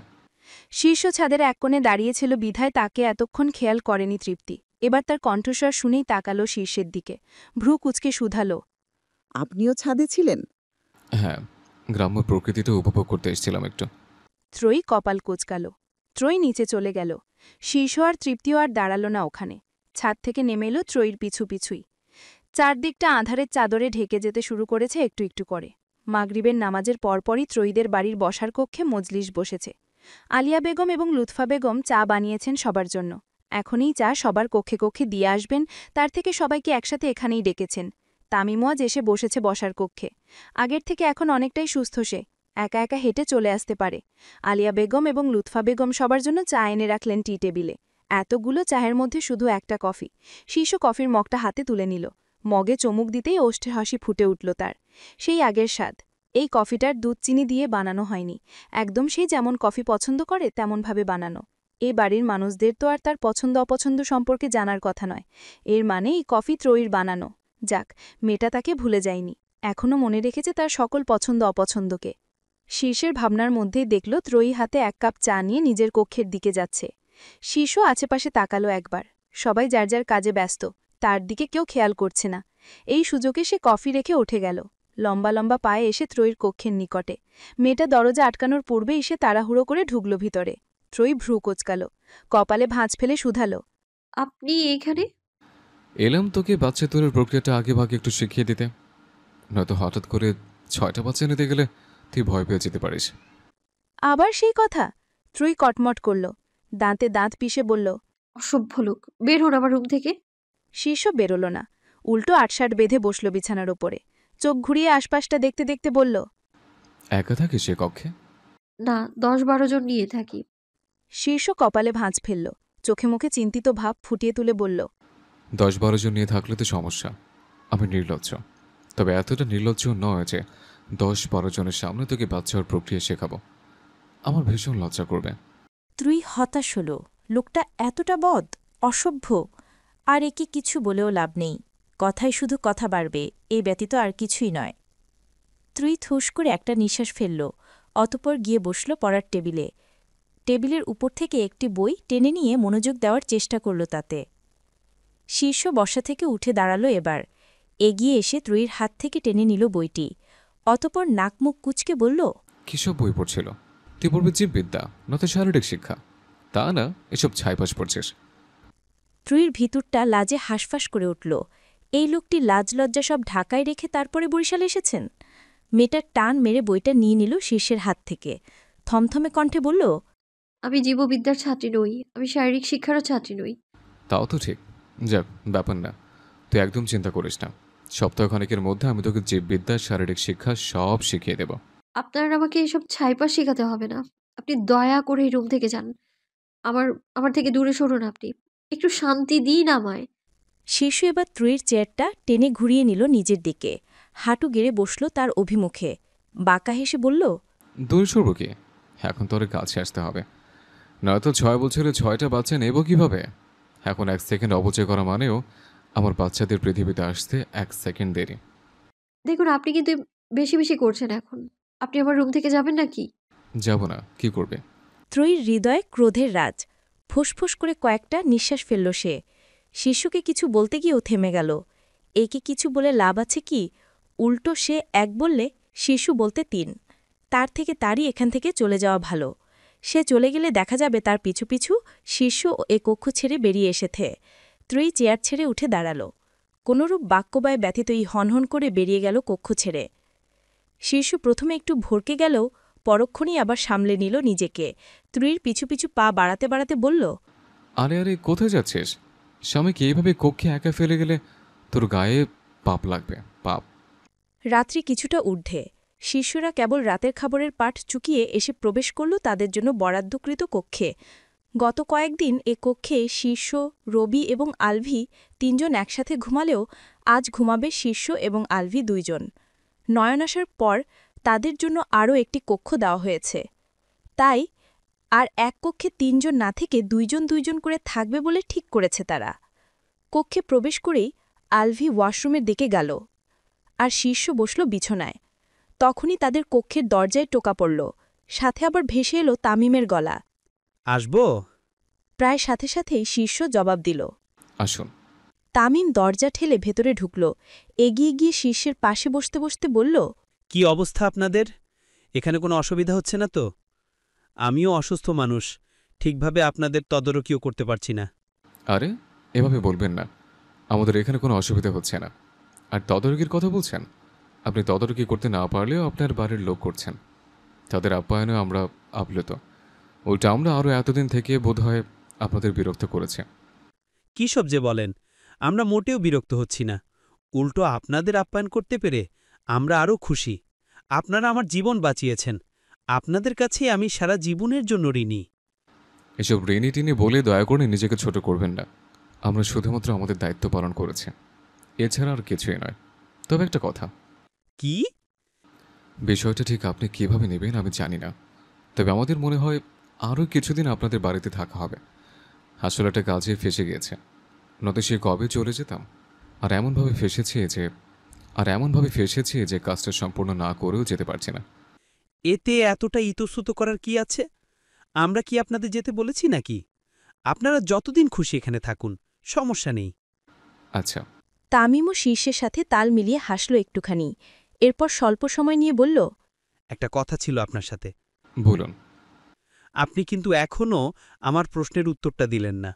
শীর্ষ ছাদের এক কোণে দাঁড়িয়েছিল বিধায় তাকে এতক্ষণ খেয়াল করেনি তৃপ্তি। এবার তার কণ্ঠস্বর শুনেই তাকালো শীর্ষের দিকে, ভ্রু কুচকে শুধালো, আপনিও ছাদে ছিলেন? হ্যাঁ, গ্রাম্য প্রকৃতিটা উপভোগ করতে এসেছিলাম একটু। ত্রয়ী কপাল কোচকাল। ত্রয়ী নিচে চলে গেল। শীর্ষ আর তৃপ্তিও আর দাঁড়াল না ওখানে। ছাদ থেকে নেমে এলো ত্রয়ীর পিছু পিছুই। চারদিকটা আঁধারের চাদরে ঢেকে যেতে শুরু করেছে একটু একটু করে। মাগরিবের নামাজের পরপরই ত্রয়ীদের বাড়ির বসার কক্ষে মজলিস বসেছে। আলিয়া বেগম এবং লুৎফা বেগম চা বানিয়েছেন সবার জন্য। এখনই চা সবার কক্ষে কক্ষে দিয়ে আসবেন, তার থেকে সবাইকে একসাথে এখানেই ডেকেছেন। তামিমও আজ এসে বসেছে বসার কক্ষে। আগের থেকে এখন অনেকটাই সুস্থ সে, একা একা হেঁটে চলে আসতে পারে। আলিয়া বেগম এবং লুৎফা বেগম সবার জন্য চা এনে রাখলেন টি টেবিলে। এতগুলো চায়ের মধ্যে শুধু একটা কফি। শীর্ষ কফির মগটা হাতে তুলে নিল। মগে চমুক দিতেই ওষ্ঠে হাসি ফুটে উঠল তার। সেই আগের স্বাদ। এই কফিটার দুধ চিনি দিয়ে বানানো হয়নি, একদম সেই যেমন কফি পছন্দ করে তেমনভাবে বানানো। এ বাড়ির মানুষদের তো আর তার পছন্দ অপছন্দ সম্পর্কে জানার কথা নয়। এর মানে এই কফি ত্রয়ীর বানানো। যাক, মেয়েটা তাকে ভুলে যায়নি, এখনও মনে রেখেছে তার সকল পছন্দ অপছন্দকে। শীর্ষের ভাবনার মধ্যেই দেখল ত্রয়ী হাতে এক কাপ চা নিয়ে নিজের কক্ষের দিকে যাচ্ছে। শীর্ষ আশেপাশে তাকালো একবার। সবাই যার যার কাজে ব্যস্ত, তার দিকে কেউ খেয়াল করছে না। এই সুযোগে সে কফি রেখে উঠে গেল। লম্বা লম্বা পায়ে এসে ত্রয়ীর কক্ষের নিকটে। মেয়েটা দরজা আটকানোর পূর্বে এসে তাড়াহুড়ো করে ঢুকল ভিতরে। ত্রয়ী ভ্রু কোচকাল, কপালে ভাঁজ ফেলে শুধালো, আপনি এইখানে? এলাম তোকে বাচ্চা তোরের প্রক্রিয়াটা আগে ভাগে একটু শিখিয়ে দিতে। নয়তো হঠাৎ করে 6টা বাচ্চা নিতে গেলে তুই ভয় পেয়ে যেতে পারিস। আবার সেই কথা? ত্রয়ী কটমট করল, দাঁতে দাঁত পিষে বলল, অসভ্য লোক, বের হন আমার রুম থেকে। শীর্ষ বেরোল না, উল্টো আটসাট বেঁধে বসল বিছানার ওপরে। চোখ ঘুরিয়ে আশপাশটা দেখতে দেখতে বলল, একা থাকিস সে কক্ষে? না, 10-12 জন নিয়ে থাকি। শীর্ষ কপালে ভাঁজ ফেলল, চোখে মুখে চিন্তিত ভাব ফুটিয়ে তুলে বলল, 10-12 জন নিয়ে থাকলে তো সমস্যা। আমি নির্লজ্জ, তবে এতটা নির্লজ্জ নয় যে 10-12 জনের সামনে তোকে বাচ্চার প্রক্রিয়া শেখাবো। আমার ভীষণ লজ্জা করবে। ত্রয়ী হতাশ হল। লোকটা এতটা বদ, অসভ্য। আর একে কিছু বলেও লাভ নেই। কথায় শুধু কথা বাড়বে, এই ব্যতীত আর কিছুই নয়। ত্রয়ী থুস করে একটা নিঃশ্বাস ফেলল, অতঃপর গিয়ে বসল পড়ার টেবিলে। টেবিলের উপর থেকে একটি বই টেনে নিয়ে মনোযোগ দেওয়ার চেষ্টা করল তাতে। শীর্ষ বসা থেকে উঠে দাঁড়াল এবার, এগিয়ে এসে ত্রয়ীর হাত থেকে টেনে নিল বইটি, অতঃপর নাকমুখ কুচকে বলল, কিসব বই পড়ছিল? তুই পড়বি জীববিদ্যা, নয়তো শারীরিক শিক্ষা, তা না এসব ছাইপাশ পড়ছিস। ত্রয়ীর ভিতরটা লাজে হাঁসফাঁস করে উঠল। এই লোকটি লাজ লজ্জা সব ঢাকায় রেখে তারপরে বরিশালে এসেছেন। মেয়েটার টান মেরে বইটা নিয়ে নিল শীর্ষের হাত থেকে, থমথমে কণ্ঠে বলল, আমি জীববিদ্যার ছাত্রী নই, আমি শারীরিক শিক্ষারও ছাত্রী নই। তাও তো ঠিক। যাক, ব্যাপার না, তুই একদম চিন্তা করিস না। সপ্তাহখানেকের মধ্যে আমি তোকে জীববিদ্যা, শারীরিক শিক্ষা সব শিখিয়ে দেব। আপনার আমাকে এসব ছাইপাশ শেখাতে হবে না। আপনি দয়া করে এই রুম থেকে যান। আমার আমার থেকে দূরে সরুন আপনি। একটু শান্তি দিন আমায়। শীর্ষ এবার ত্রয়ীর চেয়ারটা টেনে ঘুরিয়ে নিল নিজের দিকে, হাঁটু গেড়ে বসল তার অভিমুখে, বাঁকা হেসে বলল, দূর সরব কি? এখন তোর কাছে আসতে হবে, নয়তো 6 বছরে 6টা বাচ্চা নেব কিভাবে? এখন 1 সেকেন্ড অপচয় করা মানেও আমার বাচ্চাদের পৃথিবীতে আসতে 1 সেকেন্ড দেরি। দেখুন, আপনি কিন্তু বেশি বেশি করছেন এখন। আপনি আমার রুম থেকে যাবেন নাকি? যাব না, কি করবে? ত্রয়ীর হৃদয়ে ক্রোধের রাজ, ফোঁস করে কয়েকটা নিঃশ্বাস ফেলল সে। শিশুকে কিছু বলতে গিয়েও থেমে গেল। একে কিছু বলে লাভ আছে কি? উল্টো সে 1 বললে শিশু বলতে 3, তার থেকে তারই এখান থেকে চলে যাওয়া ভালো। সে চলে গেলে দেখা যাবে তার পিছু পিছু শিশু এ কক্ষ ছেড়ে বেরিয়ে এসেছে। ত্রয়ী চেয়ার ছেড়ে উঠে দাঁড়াল, কোনরূপ বাক্যবায় ব্যতীতই হনহন করে বেরিয়ে গেল কক্ষ ছেড়ে। শীর্ষ প্রথমে একটু ভরকে গেলেও পরক্ষণেই আবার সামলে নিল নিজেকে। ত্রয়ীর পিছু পিছু পা বাড়াতে বাড়াতে বলল, আরে আরে, কোথায় যাচ্ছিস? স্বামীকে এইভাবে কক্ষে একা ফেলে গেলে তোর গায়ে পাপ লাগবে, পাপ। রাত্রি কিছুটা ঊর্ধ্বে। শিষ্যরা কেবল রাতের খাবারের পাট চুকিয়ে এসে প্রবেশ করল তাদের জন্য বরাদ্দকৃত কক্ষে। গত কয়েকদিন এ কক্ষে শীর্ষ, রবি এবং আলভি 3 জন একসাথে ঘুমালেও আজ ঘুমাবে শীর্ষ এবং আলভি 2 জন। নয়ন আসার পর তাদের জন্য আরও একটি কক্ষ দেওয়া হয়েছে। তাই আর এক কক্ষে 3 জন না থেকে 2 জন 2 জন করে থাকবে বলে ঠিক করেছে তারা। কক্ষে প্রবেশ করেই আলভি ওয়াশরুমের দিকে গেল, আর শীর্ষ বসল বিছানায়। তখনই তাদের কক্ষের দরজায় টোকা পড়ল, সাথে আবার ভেসে এলো তামিমের গলা। আসবো? প্রায় সাথে সাথেই শীর্ষ জবাব দিল। আসুন। তামিম দরজা ঠেলে ভেতরে ঢুকল, এগিয়ে গিয়ে শীর্ষের পাশে বসতে বসতে বলল, কি অবস্থা আপনাদের? এখানে কোনো অসুবিধা হচ্ছে না তো? আমিও অসুস্থ মানুষ, ঠিকভাবে আপনাদের তদারকিও করতে পারছি না। আরে, এভাবে বলবেন না। আমাদের এখানে কোনো অসুবিধা হচ্ছে না। আর তদারকির কথা বলছেন? আপনি তদারকি করতে না পারলেও আপনার বাড়ির লোক করছেন। তাদের আপ্যায়নে আমরা আপ্লুত। ওইটা আমরা আরও এতদিন থেকে বোধহয় আপনাদের বিরক্ত করেছে। কী সব যে বলেন, আমরা মোটেও বিরক্ত হচ্ছি না। উল্টো আপনাদের আপ্যায়ন করতে পেরে আমরা আরও খুশি। আপনারা আমার জীবন বাঁচিয়েছেন। আপনাদের কাছে আমি সারা জীবনের জন্য ঋণী। এসব ঋণী টিনি বলে দয়া করে নিজেকে ছোট করবেন না। আমরা শুধুমাত্র আমাদের দায়িত্ব পালন করেছি, এছাড়া আর কিছুই নয়। তবে একটা কথা, কি? বিষয়টা ঠিক আপনি কিভাবে নেবেন আমি জানি না, তবে আমাদের মনে হয় আরও কিছুদিন আপনাদের বাড়িতে থাকা হবে। আসলে একটা কাজে ফেসে গিয়েছে, নয়তো সে কবে চলে যেতাম। আর এমনভাবে ফেসেছি যে কাজটা সম্পূর্ণ না করেও যেতে পারছি না। এতে এতটা ইতস্তত করার কি আছে? আমরা কি আপনাদের যেতে বলেছি নাকি? আপনারা যতদিন খুশি এখানে থাকুন, সমস্যা নেই। আচ্ছা। তামিমও শীর্ষের সাথে তাল মিলিয়ে হাসল একটুখানি, এরপর স্বল্প সময় নিয়ে বলল, একটা কথা ছিল আপনার সাথে। বলুন। আপনি কিন্তু এখনও আমার প্রশ্নের উত্তরটা দিলেন না।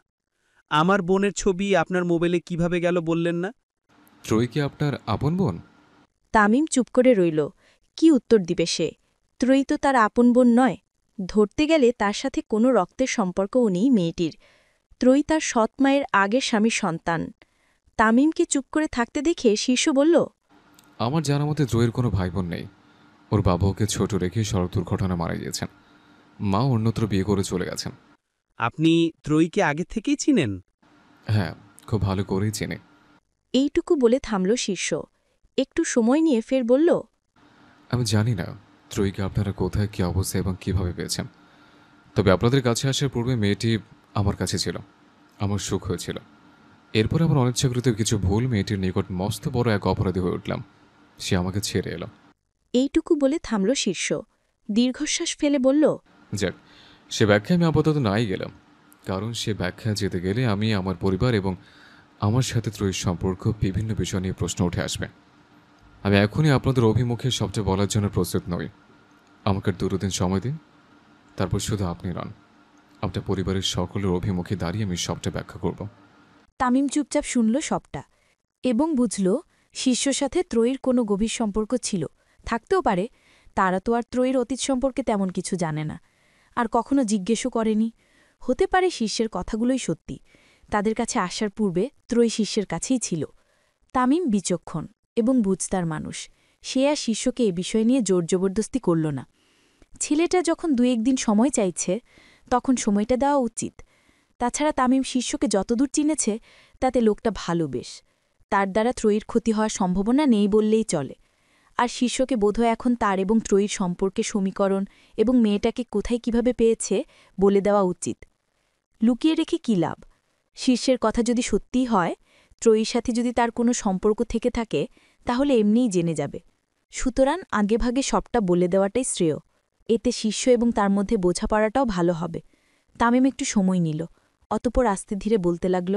আমার বোনের ছবি আপনার মোবাইলে কিভাবে গেল বললেন না? ত্রয়ী কি আপনার আপন বোন? তামিম চুপ করে রইল। কি উত্তর দিবে সে? ত্রয়ী তো তার আপন বোন নয়, ধরতে গেলে তার সাথে কোনো রক্তের সম্পর্কও নেই মেয়েটির। ত্রয়ী তার সৎ মায়ের আগের স্বামীর সন্তান। তামিমকে চুপ করে থাকতে দেখে শীর্ষ বলল, আমার জানা মতে ত্রয়ীর কোনো ভাই বোন নেই। ওর বাবা ওকে ছোট রেখে সড়ক দুর্ঘটনা মারা গিয়েছেন। মা অন্যত্র বিয়ে করে চলে গেছেন। আপনি ত্রয়ীকে আগে থেকেই চিনেন? হ্যাঁ, খুব ভালো করেই চেনে। এইটুকু বলে থামল শীর্ষ। একটু সময় নিয়ে ফের বলল, আমি জানি না ত্রয়ীকে আপনারা কোথায়, কী অবস্থা এবং কিভাবে পেয়েছেন। তবে আপনাদের কাছে আসার পূর্বে মেয়েটি আমার কাছে ছিল। আমার সুখ হয়েছিল। এরপর আমার অনিচ্ছাকৃত কিছু ভুল মেয়েটির নিকট মস্ত বড় এক অপরাধী হয়ে উঠলাম। সে আমাকে ছেড়ে এলো। এইটুকু বলে থামল শীর্ষ, দীর্ঘশ্বাস ফেলে বলল, যাক, সে ব্যাখ্যায় আমি আপাতত নাই গেলাম, কারণ সে ব্যাখ্যা যেতে গেলে আমি, আমার পরিবার এবং আমার সাথে ত্রয়ীর সম্পর্ক বিভিন্ন বিষয় নিয়ে প্রশ্ন উঠে আসবে। আমি এখনই আপনাদের অভিমুখে সবটা বলার জন্য প্রস্তুত নই। আমাকে 2 দিন সময় দিন, তারপর শুধু আপনি নন, আপনার পরিবারের সকলের অভিমুখে দাঁড়িয়ে আমি সবটা ব্যাখ্যা করব। তামিম চুপচাপ শুনল সবটা এবং বুঝল শিষ্যর সাথে ত্রয়ীর কোনো গভীর সম্পর্ক ছিল, থাকতেও পারে। তারা তো আর ত্রয়ীর অতীত সম্পর্কে তেমন কিছু জানে না, আর কখনো জিজ্ঞেসও করেনি। হতে পারে শিষ্যের কথাগুলোই সত্যি, তাদের কাছে আসার পূর্বে ত্রয়ী শিষ্যের কাছেই ছিল। তামিম বিচক্ষণ এবং বুঝতার মানুষ, সে আর শিষ্যকে এ বিষয় নিয়ে জোর জবরদস্তি করল না। ছেলেটা যখন 2-1 দিন সময় চাইছে, তখন সময়টা দেওয়া উচিত। তাছাড়া তামিম শিষ্যকে যতদূর চিনেছে তাতে লোকটা ভালো বেশ, তার দ্বারা ত্রয়ীর ক্ষতি হওয়ার সম্ভাবনা নেই বললেই চলে। আর শিষ্যকে বোধহয় এখন তার এবং ত্রয়ীর সম্পর্কে সমীকরণ এবং মেয়েটাকে কোথায় কিভাবে পেয়েছে বলে দেওয়া উচিত। লুকিয়ে রেখে কী লাভ? শিষ্যের কথা যদি সত্যিই হয়, ত্রয়ীর সাথে যদি তার কোনো সম্পর্ক থেকে থাকে, তাহলে এমনিই জেনে যাবে। সুতরাং আগেভাগে সবটা বলে দেওয়াটাই শ্রেয়, এতে শিষ্য এবং তার মধ্যে বোঝাপড়াটাও ভালো হবে। তামিম একটু সময় নিল, অতঃপর আস্তে ধীরে বলতে লাগল,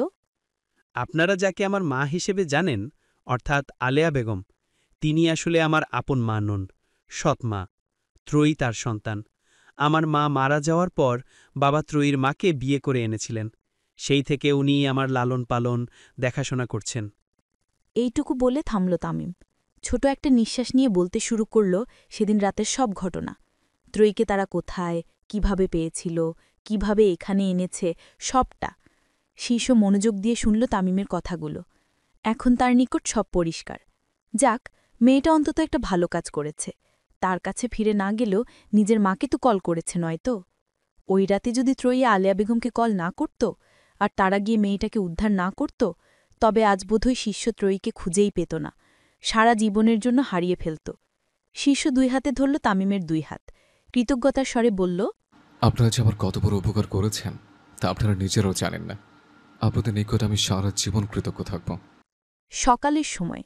আপনারা যাকে আমার মা হিসেবে জানেন, অর্থাৎ আলেয়া বেগম, তিনি আসলে আমার আপন মা নন, সৎ মা। ত্রয়ী তার সন্তান। আমার মা মারা যাওয়ার পর বাবা ত্রয়ীর মাকে বিয়ে করে এনেছিলেন। সেই থেকে উনি আমার লালন পালন, দেখাশোনা করছেন। এইটুকু বলে থামল তামিম। ছোট একটা নিঃশ্বাস নিয়ে বলতে শুরু করল সেদিন রাতের সব ঘটনা। ত্রয়ীকে তারা কোথায়, কিভাবে পেয়েছিল, কিভাবে এখানে এনেছে, সবটা। শিষ্য মনোযোগ দিয়ে শুনল তামিমের কথাগুলো। এখন তার নিকট সব পরিষ্কার। যাক, মেয়েটা অন্তত একটা ভালো কাজ করেছে। তার কাছে ফিরে না গেলেও নিজের মাকে তো কল করেছে, নয়তো? ওই রাতে যদি ত্রয়ী আলেয়া বেগমকে কল না করত, আর তারা গিয়ে মেয়েটাকে উদ্ধার না করত, তবে আজ বোধহয় শিষ্য ত্রয়ীকে খুঁজেই পেত না, সারা জীবনের জন্য হারিয়ে ফেলত। শিষ্য 2 হাতে ধরল তামিমের 2 হাত, কৃতজ্ঞতার স্বরে বলল, আপনারা যে আমার কত বড় উপকার করেছেন তা আপনারা নিজেরাও জানেন না। আপনাদের নিকট আমি সারা জীবন কৃতজ্ঞ থাকব। সকালের সময়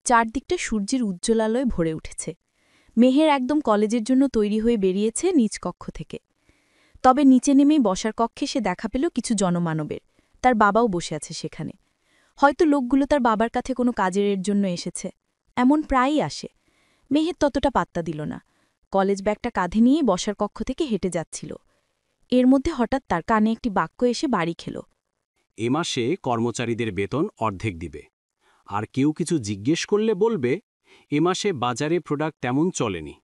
চারদিকটা সূর্যের উজ্জ্বল আলোয় ভরে উঠেছে। মেহের একদম কলেজের জন্য তৈরি হয়ে বেরিয়েছে নিচ কক্ষ থেকে। তবে নিচে নেমেই বসার কক্ষে সে দেখা পেল কিছু জনমানবের। তার বাবাও বসে আছে সেখানে। হয়তো লোকগুলো তার বাবার কাছে কোনো কাজের জন্য এসেছে, এমন প্রায়ই আসে। মেহের ততটা পাত্তা দিল না, কলেজ ব্যাগটা কাঁধে নিয়ে বসার কক্ষ থেকে হেঁটে যাচ্ছিল। এর মধ্যে হঠাৎ তার কানে একটি বাক্য এসে বাড়ি খেল। এ মাসে কর্মচারীদের বেতন অর্ধেক দিবে। আর কেউ কিছু জিজ্ঞেস করলে বলবে, এ মাসে বাজারে প্রোডাক্ট তেমন চলেনি,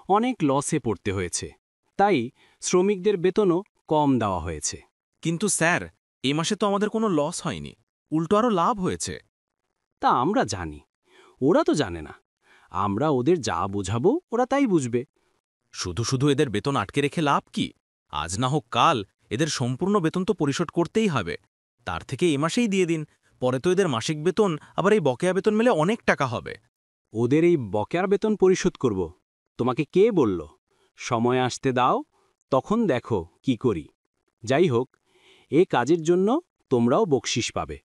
অনেক লসে পড়তে হয়েছে, তাই শ্রমিকদের বেতনও কম দেওয়া হয়েছে। কিন্তু স্যার, এ মাসে তো আমাদের কোনো লস হয়নি, উল্টো আরও লাভ হয়েছে। তা আমরা জানি, ওরা তো জানে না। আমরা ওদের যা বোঝাবো ওরা তাই বুঝবে। শুধু শুধু এদের বেতন আটকে রেখে লাভ কি? আজ না হোক কাল এদের সম্পূর্ণ বেতন তো পরিশোধ করতেই হবে। তার থেকে এ মাসেই দিয়ে দিন, পরে তো এদের মাসিক বেতন আবার এই বকেয়া বেতন মেলে অনেক টাকা হবে। ওদের এই বকেয়ার বেতন পরিশোধ করব তোমাকে কে বলল? সময় আসতে দাও, তখন দেখো কি করি। যাই হোক, এ কাজের জন্য তোমরাও বকশিস পাবে।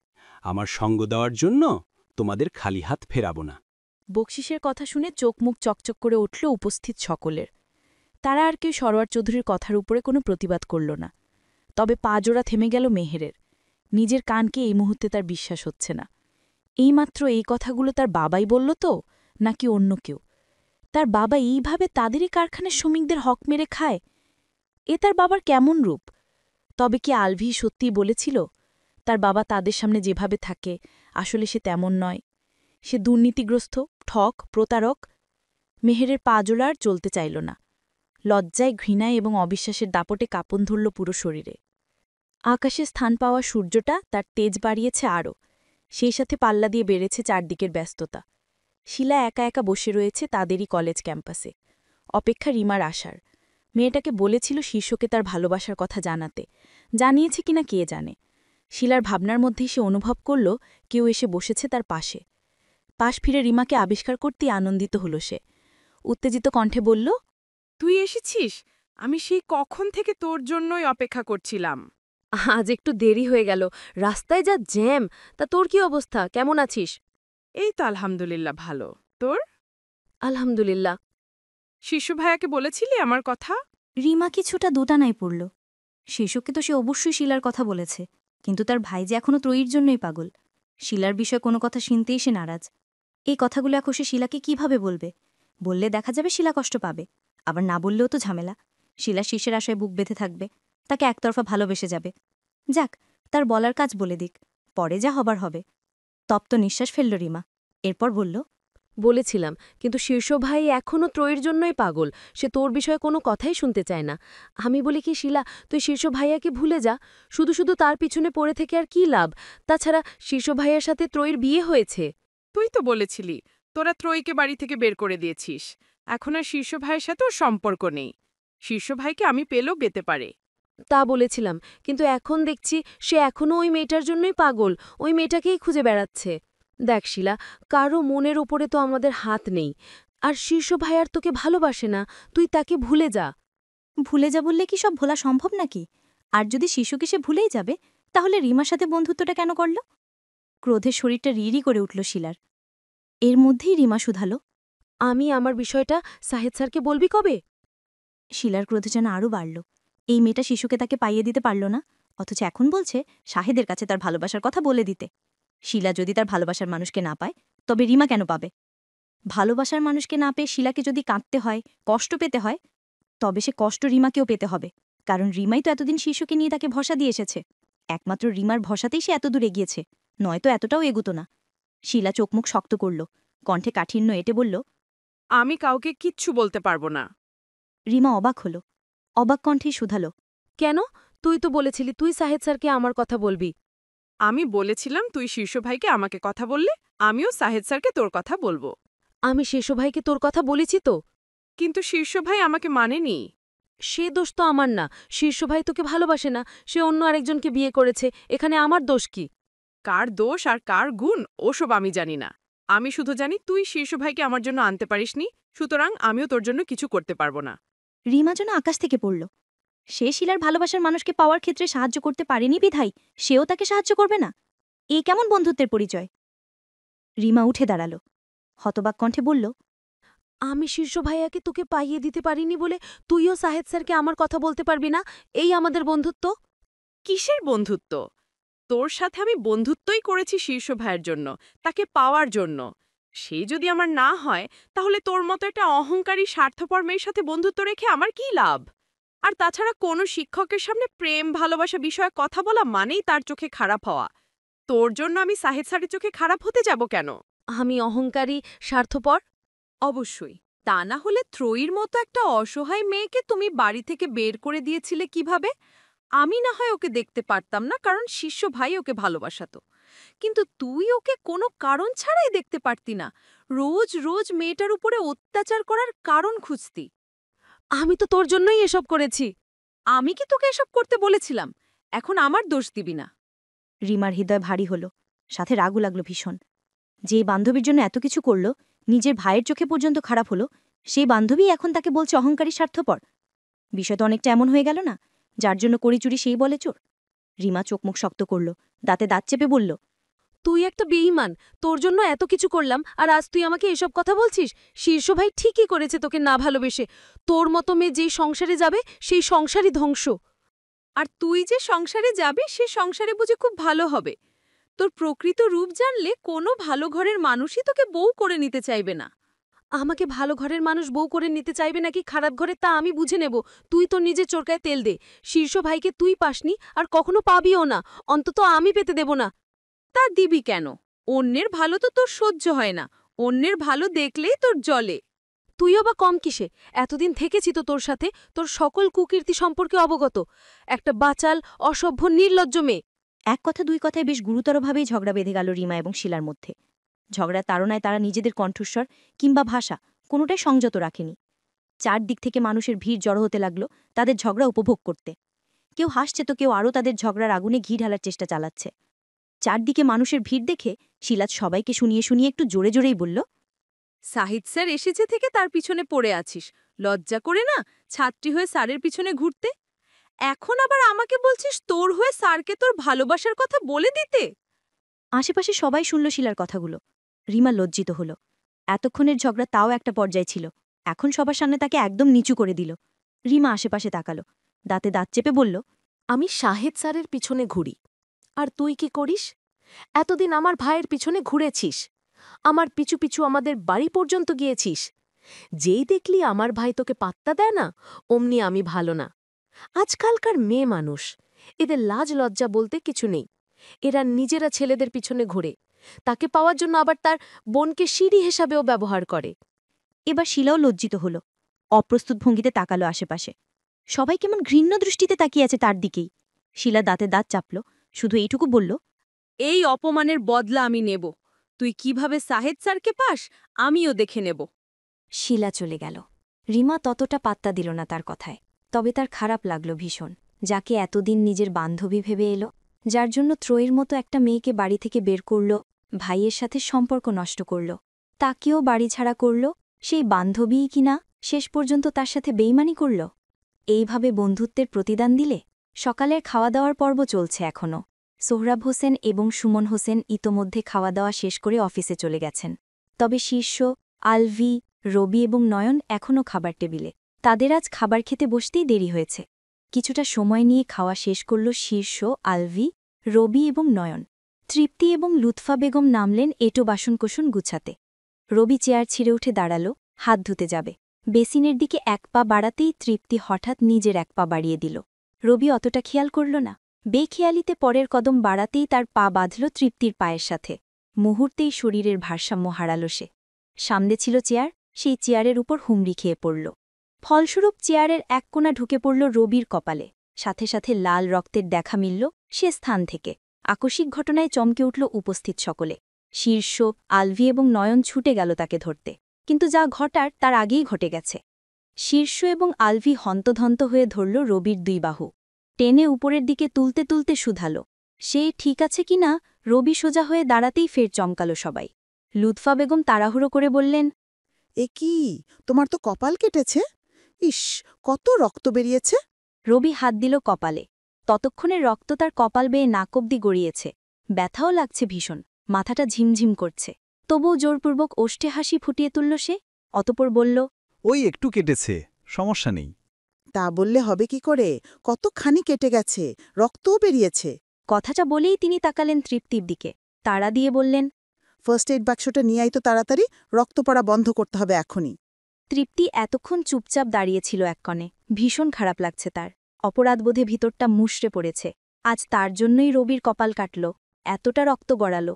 আমার সঙ্গ দেওয়ার জন্য তোমাদের খালি হাত ফেরাবো না। বকশিসের কথা শুনে চোখ মুখ চকচক করে উঠল উপস্থিত সকলের। তারা আর কেউ সরোয়ার চৌধুরীর কথার উপরে কোনো প্রতিবাদ করল না। তবে পাজোড়া থেমে গেল মেহেরের। নিজের কানকে এই মুহূর্তে তার বিশ্বাস হচ্ছে না। এইমাত্র এই কথাগুলো তার বাবাই বলল তো, নাকি অন্য কেউ? তার বাবা এইভাবে তাদেরই কারখানার শ্রমিকদের হক মেরে খায়? এ তার বাবার কেমন রূপ? তবে কি আলভি সত্যিই বলেছিল তার বাবা তাদের সামনে যেভাবে থাকে আসলে সে তেমন নয়? সে দুর্নীতিগ্রস্ত, ঠক, প্রতারক। মেহেরের পাজোলা আর চলতে চাইল না। লজ্জায়, ঘৃণায় এবং অবিশ্বাসের দাপটে কাঁপন ধরল পুরো শরীরে। আকাশে স্থান পাওয়া সূর্যটা তার তেজ বাড়িয়েছে আরও, সেই সাথে পাল্লা দিয়ে বেড়েছে চারদিকের ব্যস্ততা। শিলা একা একা বসে রয়েছে তাদেরই কলেজ ক্যাম্পাসে, অপেক্ষা রিমার আসার। মেয়েটাকে বলেছিল শিষ্যকে তার ভালোবাসার কথা জানাতে, জানিয়েছে কিনা কে জানে। শিলার ভাবনার মধ্যেই সে অনুভব করল কেউ এসে বসেছে তার পাশে। পাশ ফিরে রিমাকে আবিষ্কার করতেই আনন্দিত হল সে। উত্তেজিত কণ্ঠে বলল, তুই এসেছিস? আমি সেই কখন থেকে তোর জন্যই অপেক্ষা করছিলাম। আজ একটু দেরি হয়ে গেল, রাস্তায় যা জ্যাম। তা তোর কি অবস্থা, কেমন আছিস? এই তো আলহামদুলিল্লাহ ভালো। তোর? আলহামদুলিল্লাহ। শিশু ভাইয়াকে বলেছিলি আমার কথা? রিমা কিছুটা দোটানায় পড়ল। শিশুকে তো সে অবশ্যই শিলার কথা বলেছে, কিন্তু তার ভাই যে এখনও ত্রয়ীর জন্যই পাগল। শিলার বিষয়ে কোনো কথা শুনতেই সে নারাজ। এই কথাগুলো এখন সে শিলাকে কিভাবে বলবে? বললে দেখা যাবে শিলা কষ্ট পাবে, আবার না বললেও তো ঝামেলা। শিলা শিশের আশায় বুক বেঁধে থাকবে, তাকে একতরফা ভালোবেসে যাবে। যাক, তার বলার কাজ বলে দিক, পরে যা হবার হবে। তপ্ত নিঃশ্বাস ফেলল রিমা, এরপর বলল, বলেছিলাম, কিন্তু শীর্ষ ভাই এখনও ত্রয়ীর জন্যই পাগল। সে তোর বিষয়ে কোনো কথাই শুনতে চায় না। আমি বলি কি শিলা, তুই শীর্ষ ভাইয়াকে ভুলে যা। শুধু শুধু তার পিছনে পড়ে থেকে আর কি লাভ? তাছাড়া শীর্ষ ভাইয়ার সাথে ত্রয়ীর বিয়ে হয়েছে। তুই তো বলেছিলি তোরা ত্রয়ীকে বাড়ি থেকে বের করে দিয়েছিস। এখন আর শীর্ষ ভাইয়ের সাথেও সম্পর্ক নেই। শীর্ষ ভাইকে আমি পেলেও পেতে পারে। তা বলেছিলাম, কিন্তু এখন দেখছি সে এখনও ওই মেয়েটার জন্যই পাগল, ওই মেয়েটাকেই খুঁজে বেড়াচ্ছে। দেখ শিলা, কারো মনের ওপরে তো আমাদের হাত নেই। আর শীর্ষ ভাইয়ার তোকে ভালোবাসে না, তুই তাকে ভুলে যা। ভুলে যা বললে কি সব ভোলা সম্ভব নাকি? আর যদি শিশুকে সে ভুলেই যাবে, তাহলে রিমার সাথে বন্ধুত্বটা কেন করল? ক্রোধে শরীরটা রিরি করে উঠল শিলার। এর মধ্যেই রিমা শুধালো, আমি আমার বিষয়টা সাহেদ স্যারকে বলবি কবে? শিলার ক্রোধ যেন আরও বাড়ল। এই মেয়েটা শিশুকে তাকে পাইয়ে দিতে পারল না, অথচ এখন বলছে শাহেদের কাছে তার ভালোবাসার কথা বলে দিতে। শিলা যদি তার ভালোবাসার মানুষকে না পায়, তবে রিমা কেন পাবে? ভালোবাসার মানুষকে না পেয়ে শিলাকে যদি কাঁদতে হয়, কষ্ট পেতে হয়, তবে সে কষ্ট রিমাকেও পেতে হবে। কারণ রিমাই তো এতদিন শিশুকে নিয়ে তাকে ভরসা দিয়ে এসেছে। একমাত্র রিমার ভরসাতেই সে এতদূর এগিয়েছে, নয়তো এতটাও এগুতো না। শিলা চোখমুখ শক্ত করল, কণ্ঠে কাঠিন্য এঁটে বলল, আমি কাউকে কিচ্ছু বলতে পারবো না। রিমা অবাক হল, অবাক কণ্ঠেই শুধালো, কেন? তুই তো বলেছিলি তুই সাহেদ স্যারকে আমার কথা বলবি। আমি বলেছিলাম তুই শীর্ষ ভাইকে আমাকে কথা বললে, আমিও সাহেদ স্যারকে তোর কথা বলবো। আমি শীর্ষ ভাইকে তোর কথা বলেছি তো। কিন্তু শীর্ষ ভাই আমাকে মানেনি। সে দোষ তো আমার না। শীর্ষ ভাই তোকে ভালোবাসে না, সে অন্য আরেকজনকে বিয়ে করেছে। এখানে আমার দোষ কি? কার দোষ আর কার গুণ ওসব আমি জানি না। আমি শুধু জানি তুই শীর্ষ ভাইকে আমার জন্য আনতে পারিসনি, সুতরাং আমিও তোর জন্য কিছু করতে পারবো না। রিমা যেন আকাশ থেকে পড়ল। সে শিলার ভালোবাসার মানুষকে পাওয়ার ক্ষেত্রে সাহায্য করতে পারেনি বিধাই সেও তাকে সাহায্য করবে না? এ কেমন বন্ধুত্বের পরিচয়? রিমা উঠে দাঁড়াল, হতবাক কণ্ঠে বলল, আমি শীর্ষ ভাইয়াকে তোকে পাইয়ে দিতে পারিনি বলে তুইও সাহেদ স্যারকে আমার কথা বলতে পারবি না? এই আমাদের বন্ধুত্ব? কিসের বন্ধুত্ব? তোর সাথে আমি বন্ধুত্বই করেছি শীর্ষ ভাইয়ের জন্য, তাকে পাওয়ার জন্য। সেই যদি আমার না হয়, তাহলে তোর মতো একটা অহংকারী স্বার্থপর মেয়ের সাথে বন্ধুত্ব রেখে আমার কি লাভ? আর তাছাড়া কোনো শিক্ষকের সামনে প্রেম ভালোবাসা বিষয়ে কথা বলা মানেই তার চোখে খারাপ হওয়া। তোর জন্য আমি সাহেদ স্যারের চোখে খারাপ হতে যাব কেন? আমি অহংকারী, স্বার্থপর? অবশ্যই। তা না হলে ত্রয়ীর মতো একটা অসহায় মেয়েকে তুমি বাড়ি থেকে বের করে দিয়েছিলে কিভাবে? আমি না হয় ওকে দেখতে পারতাম না, কারণ শিষ্য ভাই ওকে ভালোবাসাতো। কিন্তু তুই ওকে কোনো কারণ ছাড়াই দেখতে পারতি না। রোজ রোজ মেয়েটার উপরে অত্যাচার করার কারণ খুঁজতি। আমি তো তোর জন্যই এসব করেছি। আমি কি তোকে এসব করতে বলেছিলাম? এখন আমার দোষ দিবি না। রিমার হৃদয় ভারী হল, সাথে রাগও লাগল ভীষণ। যে বান্ধবীর জন্য এত কিছু করল, নিজের ভাইয়ের চোখে পর্যন্ত খারাপ হলো, সেই বান্ধবী এখন তাকে বলছে অহংকারী স্বার্থপর। বিষয় তো অনেকটা এমন হয়ে গেল না, যার জন্য করি চুরি সেই বলে চোর। রিমা চোখমুখ শক্ত করল, দাঁতে দাঁত চেপে বলল, তুই একটা বেঈমান। তোর জন্য এত কিছু করলাম, আর আজ তুই আমাকে এসব কথা বলছিস? শীর্ষ ভাই ঠিকই করেছে তোকে না ভালোবেসে। তোর মতো মেয়ে যেই সংসারে যাবে, সেই সংসারই ধ্বংস। আর তুই যে সংসারে যাবে, সে সংসারে বুঝে খুব ভালো হবে। তোর প্রকৃত রূপ জানলে কোনো ভালো ঘরের মানুষই তোকে বউ করে নিতে চাইবে না। আমাকে ভালো ঘরের মানুষ বউ করে নিতে চাইবে নাকি খারাপ ঘরে, তা আমি বুঝে নেব। তুই তোর নিজের চোরকায় তেল দে। শীর্ষ ভাইকে তুই পাসনি, আর কখনো পাবিও না, অন্তত আমি পেতে দেব না। তা দিবি কেন? অন্যের ভালো তো তোর সহ্য হয় না, অন্যের ভালো দেখলেই তোর জ্বলে। তুইও বা কম কিসে? এতদিন থেকেছি তো তোর সাথে, তোর সকল কুকীর্তি সম্পর্কে অবগত। একটা বাচাল, অসভ্য, নির্লজ্জ মেয়ে। এক কথা দুই কথায় বেশ গুরুতরভাবেই ঝগড়া বেঁধে গেল রিমা এবং শিলার মধ্যে। ঝগড়ার তাড়নায় তারা নিজেদের কণ্ঠস্বর কিংবা ভাষা কোনোটাই সংযত রাখেনি। চারদিক থেকে মানুষের ভিড় জড়ো হতে লাগলো তাদের ঝগড়া উপভোগ করতে। কেউ হাসছে তো কেউ আরও তাদের ঝগড়ার আগুনে ঘি ঢালার চেষ্টা চালাচ্ছে। চারদিকে মানুষের ভিড় দেখে শিলাজ সবাইকে শুনিয়ে শুনিয়ে একটু জোরে জোরেই বলল, সাহিদ স্যার এসেছে থেকে তার পিছনে পড়ে আছিস। লজ্জা করে না ছাত্রী হয়ে স্যারের পিছনে ঘুরতে? এখন আবার আমাকে বলছিস তোর হয়ে স্যারকে তোর ভালোবাসার কথা বলে দিতে? আশেপাশে সবাই শুনল শিলার কথাগুলো। রিমা লজ্জিত হল। এতক্ষণের ঝগড়া তাও একটা পর্যায়ে ছিল, এখন সবার সামনে তাকে একদম নিচু করে দিল। রিমা আশেপাশে তাকালো, দাঁতে দাঁত চেপে বলল, আমি শাহেদ স্যারের পিছনে ঘুরি, আর তুই কি করিস? এতদিন আমার ভাইয়ের পিছনে ঘুরেছিস, আমার পিছু পিছু আমাদের বাড়ি পর্যন্ত গিয়েছিস। যেই দেখলি আমার ভাই তোকে পাত্তা দেয় না, অমনি আমি ভালো না। আজকালকার মেয়ে মানুষ, এদের লাজ লজ্জা বলতে কিছু নেই। এরা নিজেরা ছেলেদের পিছনে ঘুরে, তাকে পাওয়ার জন্য আবার তার বোনকে সিঁড়ি হিসাবেও ব্যবহার করে। এবার শিলাও লজ্জিত হল, অপ্রস্তুত ভঙ্গিতে তাকালো আশেপাশে। সবাই কেমন ঘৃণ্য দৃষ্টিতে তাকিয়ে আছে তার দিকেই। শিলা দাঁতে দাঁত চাপল, শুধু এইটুকু বলল, এই অপমানের বদলা আমি নেব। তুই কিভাবে সাহেদ স্যারকে পাস, আমিও দেখে নেব। শিলা চলে গেল। রিমা ততটা পাত্তা দিল না তার কথায়, তবে তার খারাপ লাগল ভীষণ। যাকে এতদিন নিজের বান্ধবী ভেবে এলো, যার জন্য ত্রয়ীর মতো একটা মেয়েকে বাড়ি থেকে বের করল, ভাইয়ের সাথে সম্পর্ক নষ্ট করল, তাকেও বাড়ি ছাড়া করল, সেই বান্ধবীই কিনা শেষ পর্যন্ত তার সাথে বেইমানি করল। এইভাবে বন্ধুত্বের প্রতিদান দিলে? সকালের খাওয়া দাওয়ার পর্ব চলছে এখনও। সোহরাব হোসেন এবং সুমন হোসেন ইতোমধ্যে খাওয়া দাওয়া শেষ করে অফিসে চলে গেছেন। তবে শীর্ষ, আলভি, রবি এবং নয়ন এখনও খাবার টেবিলে। তাদের আজ খাবার খেতে বসতেই দেরি হয়েছে। কিছুটা সময় নিয়ে খাওয়া শেষ করল শীর্ষ, আলভি, রবি এবং নয়ন। তৃপ্তি এবং লুৎফা বেগম নামলেন এঁটো বাসনকোসন গুছাতে। রবি চেয়ার ছিঁড়ে উঠে দাঁড়াল, হাত ধুতে যাবে। বেসিনের দিকে এক পা বাড়াতেই তৃপ্তি হঠাৎ নিজের এক পা বাড়িয়ে দিল। রবি অতটা খেয়াল করল না। বেখেয়ালিতে পরের কদম বাড়াতেই তার পা বাঁধল তৃপ্তির পায়ের সাথে। মুহূর্তেই শরীরের ভারসাম্য হারাল সে। সামনে ছিল চেয়ার, সেই চেয়ারের উপর হুমড়ি খেয়ে পড়ল। ফলস্বরূপ চেয়ারের এক কোণা ঢুকে পড়ল রবির কপালে। সাথে সাথে লাল রক্তের দেখা মিলল সে স্থান থেকে। আকস্মিক ঘটনায় চমকে উঠল উপস্থিত সকলে। শীর্ষ, আলভি এবং নয়ন ছুটে গেল তাকে ধরতে, কিন্তু যা ঘটার তার আগেই ঘটে গেছে। শীর্ষ এবং আলভি হন্তধন্ত হয়ে ধরল রবির দুই বাহু, টেনে উপরের দিকে তুলতে তুলতে শুধাল। সে ঠিক আছে কিনা রবি সোজা হয়ে দাঁড়াতেই ফের চমকাল সবাই। লুৎফা বেগম তাড়াহুড়ো করে বললেন, এ কি, তোমার তো কপাল কেটেছে? ইস, কত রক্ত বেরিয়েছে। রবি হাত দিল কপালে। ততক্ষণে রক্ত তার কপাল বেয়ে নাক অব্দি গড়িয়েছে। ব্যথাও লাগছে ভীষণ, মাথাটা ঝিমঝিম করছে। তবুও জোরপূর্বক ওষ্ঠে হাসি ফুটিয়ে তুলল সে। অতপর বলল, ওই একটু কেটেছে, সমস্যা নেই। তা বললে হবে কি করে? কতখানি কেটে গেছে, রক্তও বেরিয়েছে। কথাটা বলেই তিনি তাকালেন তৃপ্তির দিকে। তাড়া দিয়ে বললেন, ফার্স্ট এইড বাক্সটা নিয়ে আই তো তাড়াতাড়ি, রক্ত পড়া বন্ধ করতে হবে এখনই। তৃপ্তি এতক্ষণ চুপচাপ দাঁড়িয়েছিল এক কণে। ভীষণ খারাপ লাগছে তার। অপরাধবোধে ভিতরটা মুষড়ে পড়েছে। আজ তার জন্যই রবির কপাল কাটল, এতটা রক্ত গড়াল।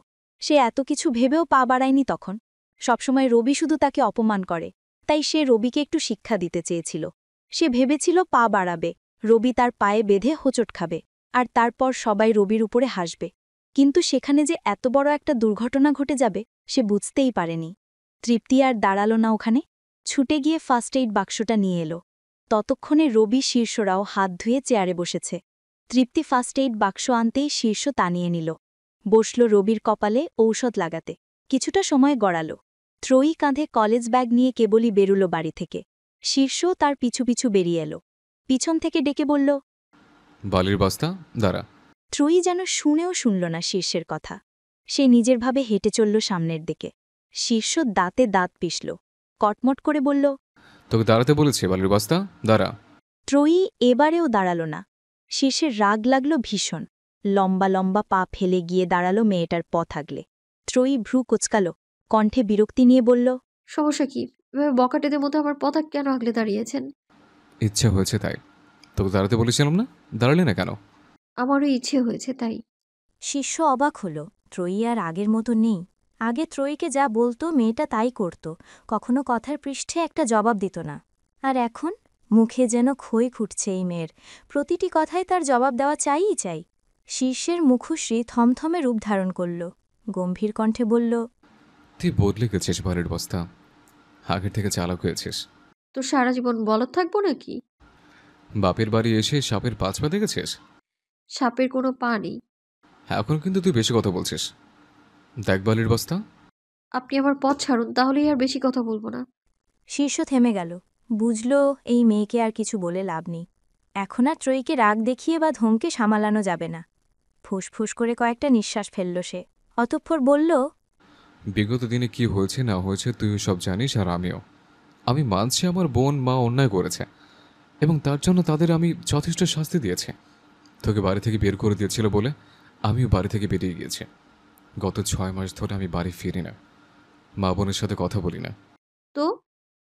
সে এত কিছু ভেবেও পা বাড়ায়নি তখন। সবসময় রবি শুধু তাকে অপমান করে, তাই সে রবিকে একটু শিক্ষা দিতে চেয়েছিল। সে ভেবেছিল পা বাড়াবে, রবি তার পায়ে বেঁধে হোঁচট খাবে, আর তারপর সবাই রবির উপরে হাসবে। কিন্তু সেখানে যে এত বড় একটা দুর্ঘটনা ঘটে যাবে সে বুঝতেই পারেনি। তৃপ্তি আর দাঁড়াল না ওখানে, ছুটে গিয়ে ফার্স্ট এইড বাক্সটা নিয়ে এলো। ততক্ষণে রবি শীর্ষরাও হাত ধুয়ে চেয়ারে বসেছে। তৃপ্তি ফার্স্ট এইড বাক্স আনতেই শীর্ষ টানিয়ে নিল। বসল রবির কপালে ঔষধ লাগাতে। কিছুটা সময় গড়াল। ত্রয়ী কাঁধে কলেজ ব্যাগ নিয়ে কেবলই বেরুল বাড়ি থেকে। শীর্ষ তার পিছু পিছু বেরিয়ে এলো। পিছন থেকে ডেকে বলল, বালির বস্তা, দাঁড়া। ত্রয়ী যেন শুনেও শুনল না শীর্ষের কথা। সে নিজের ভাবে হেঁটে চলল সামনের দিকে। শীর্ষ দাঁতে দাঁত পিষল, কটমট করে বলল, তোকে দাঁড়াতে বলেছে, বালির বস্তা, দাঁড়া। ত্রয়ী এবারেও দাঁড়াল না। শীর্ষের রাগ লাগল ভীষণ। লম্বা লম্বা পা ফেলে গিয়ে দাঁড়াল মেয়েটার পথ আগলে। ত্রয়ী ভ্রু কোচকাল, কণ্ঠে বিরক্তি নিয়ে বলল, সমস্যা কি? এভাবে বকাটেদের মতো আমার পথ কেন আগলে দাঁড়িয়েছেন? ইচ্ছা হয়েছে তাই। তোকে দাঁড়াতে বলেছিলাম না, দাঁড়ালি না কেন? আমারও ইচ্ছে হয়েছে তাই। শিষ্য অবাক হল। ত্রয়ী আর আগের মতো নেই। আগে ত্রয়ীকে যা বলতো মেয়েটা তাই করত, কখনো কথার পৃষ্ঠে একটা জবাব দিত না। আর এখন মুখে যেন খই খুঁটছে এই মেয়ের, প্রতিটি কথায় তার জবাব দেওয়া চাইই চাই। শীর্ষের মুখশ্রী থমথমে রূপ ধারণ করল। গম্ভীর কণ্ঠে বলল, তুই বদলে গেছিস বালির বস্তা, আগের থেকে চালাক হয়েছিস। তো সারা জীবন বলদ থাকবো নাকি? বাপের বাড়ি এসে সাপের পাঁচ পা দেখেছিস? সাপের কোনো পা নেই। এখন কিন্তু তুই বেশি কথা বলছিস। দেখ বালির বস্তা। আপনি আমার পথ ছাড়ুন, তাহলেই আর বেশি কথা বলবো না। শীর্ষ থেমে গেল। বুঝল এই মেয়েকে আর কিছু বলে লাভ নেই। এখন আর ত্রয়ীকে রাগ দেখিয়ে বা ধমকে সামালানো যাবে না। ফুসফুস করে কয়েকটা নিঃশ্বাস ফেলল সে, অতঃপর বলল, বিগত দিনে কি হয়েছে না হয়েছে তুইও সব জানিস, আর আমিও। আমি মানছি আমার বোন মা অন্যায় করেছে, এবং তার জন্য তাদের আমি যথেষ্ট শাস্তি দিয়েছি। তোকে বাড়ি থেকে বের করে দিয়েছিল বলে আমিও বাড়ি থেকে বেরিয়ে গিয়েছি। গত 6 মাস ধরে আমি বাড়ি ফিরি না, মা বোনের সাথে কথা বলি না। তো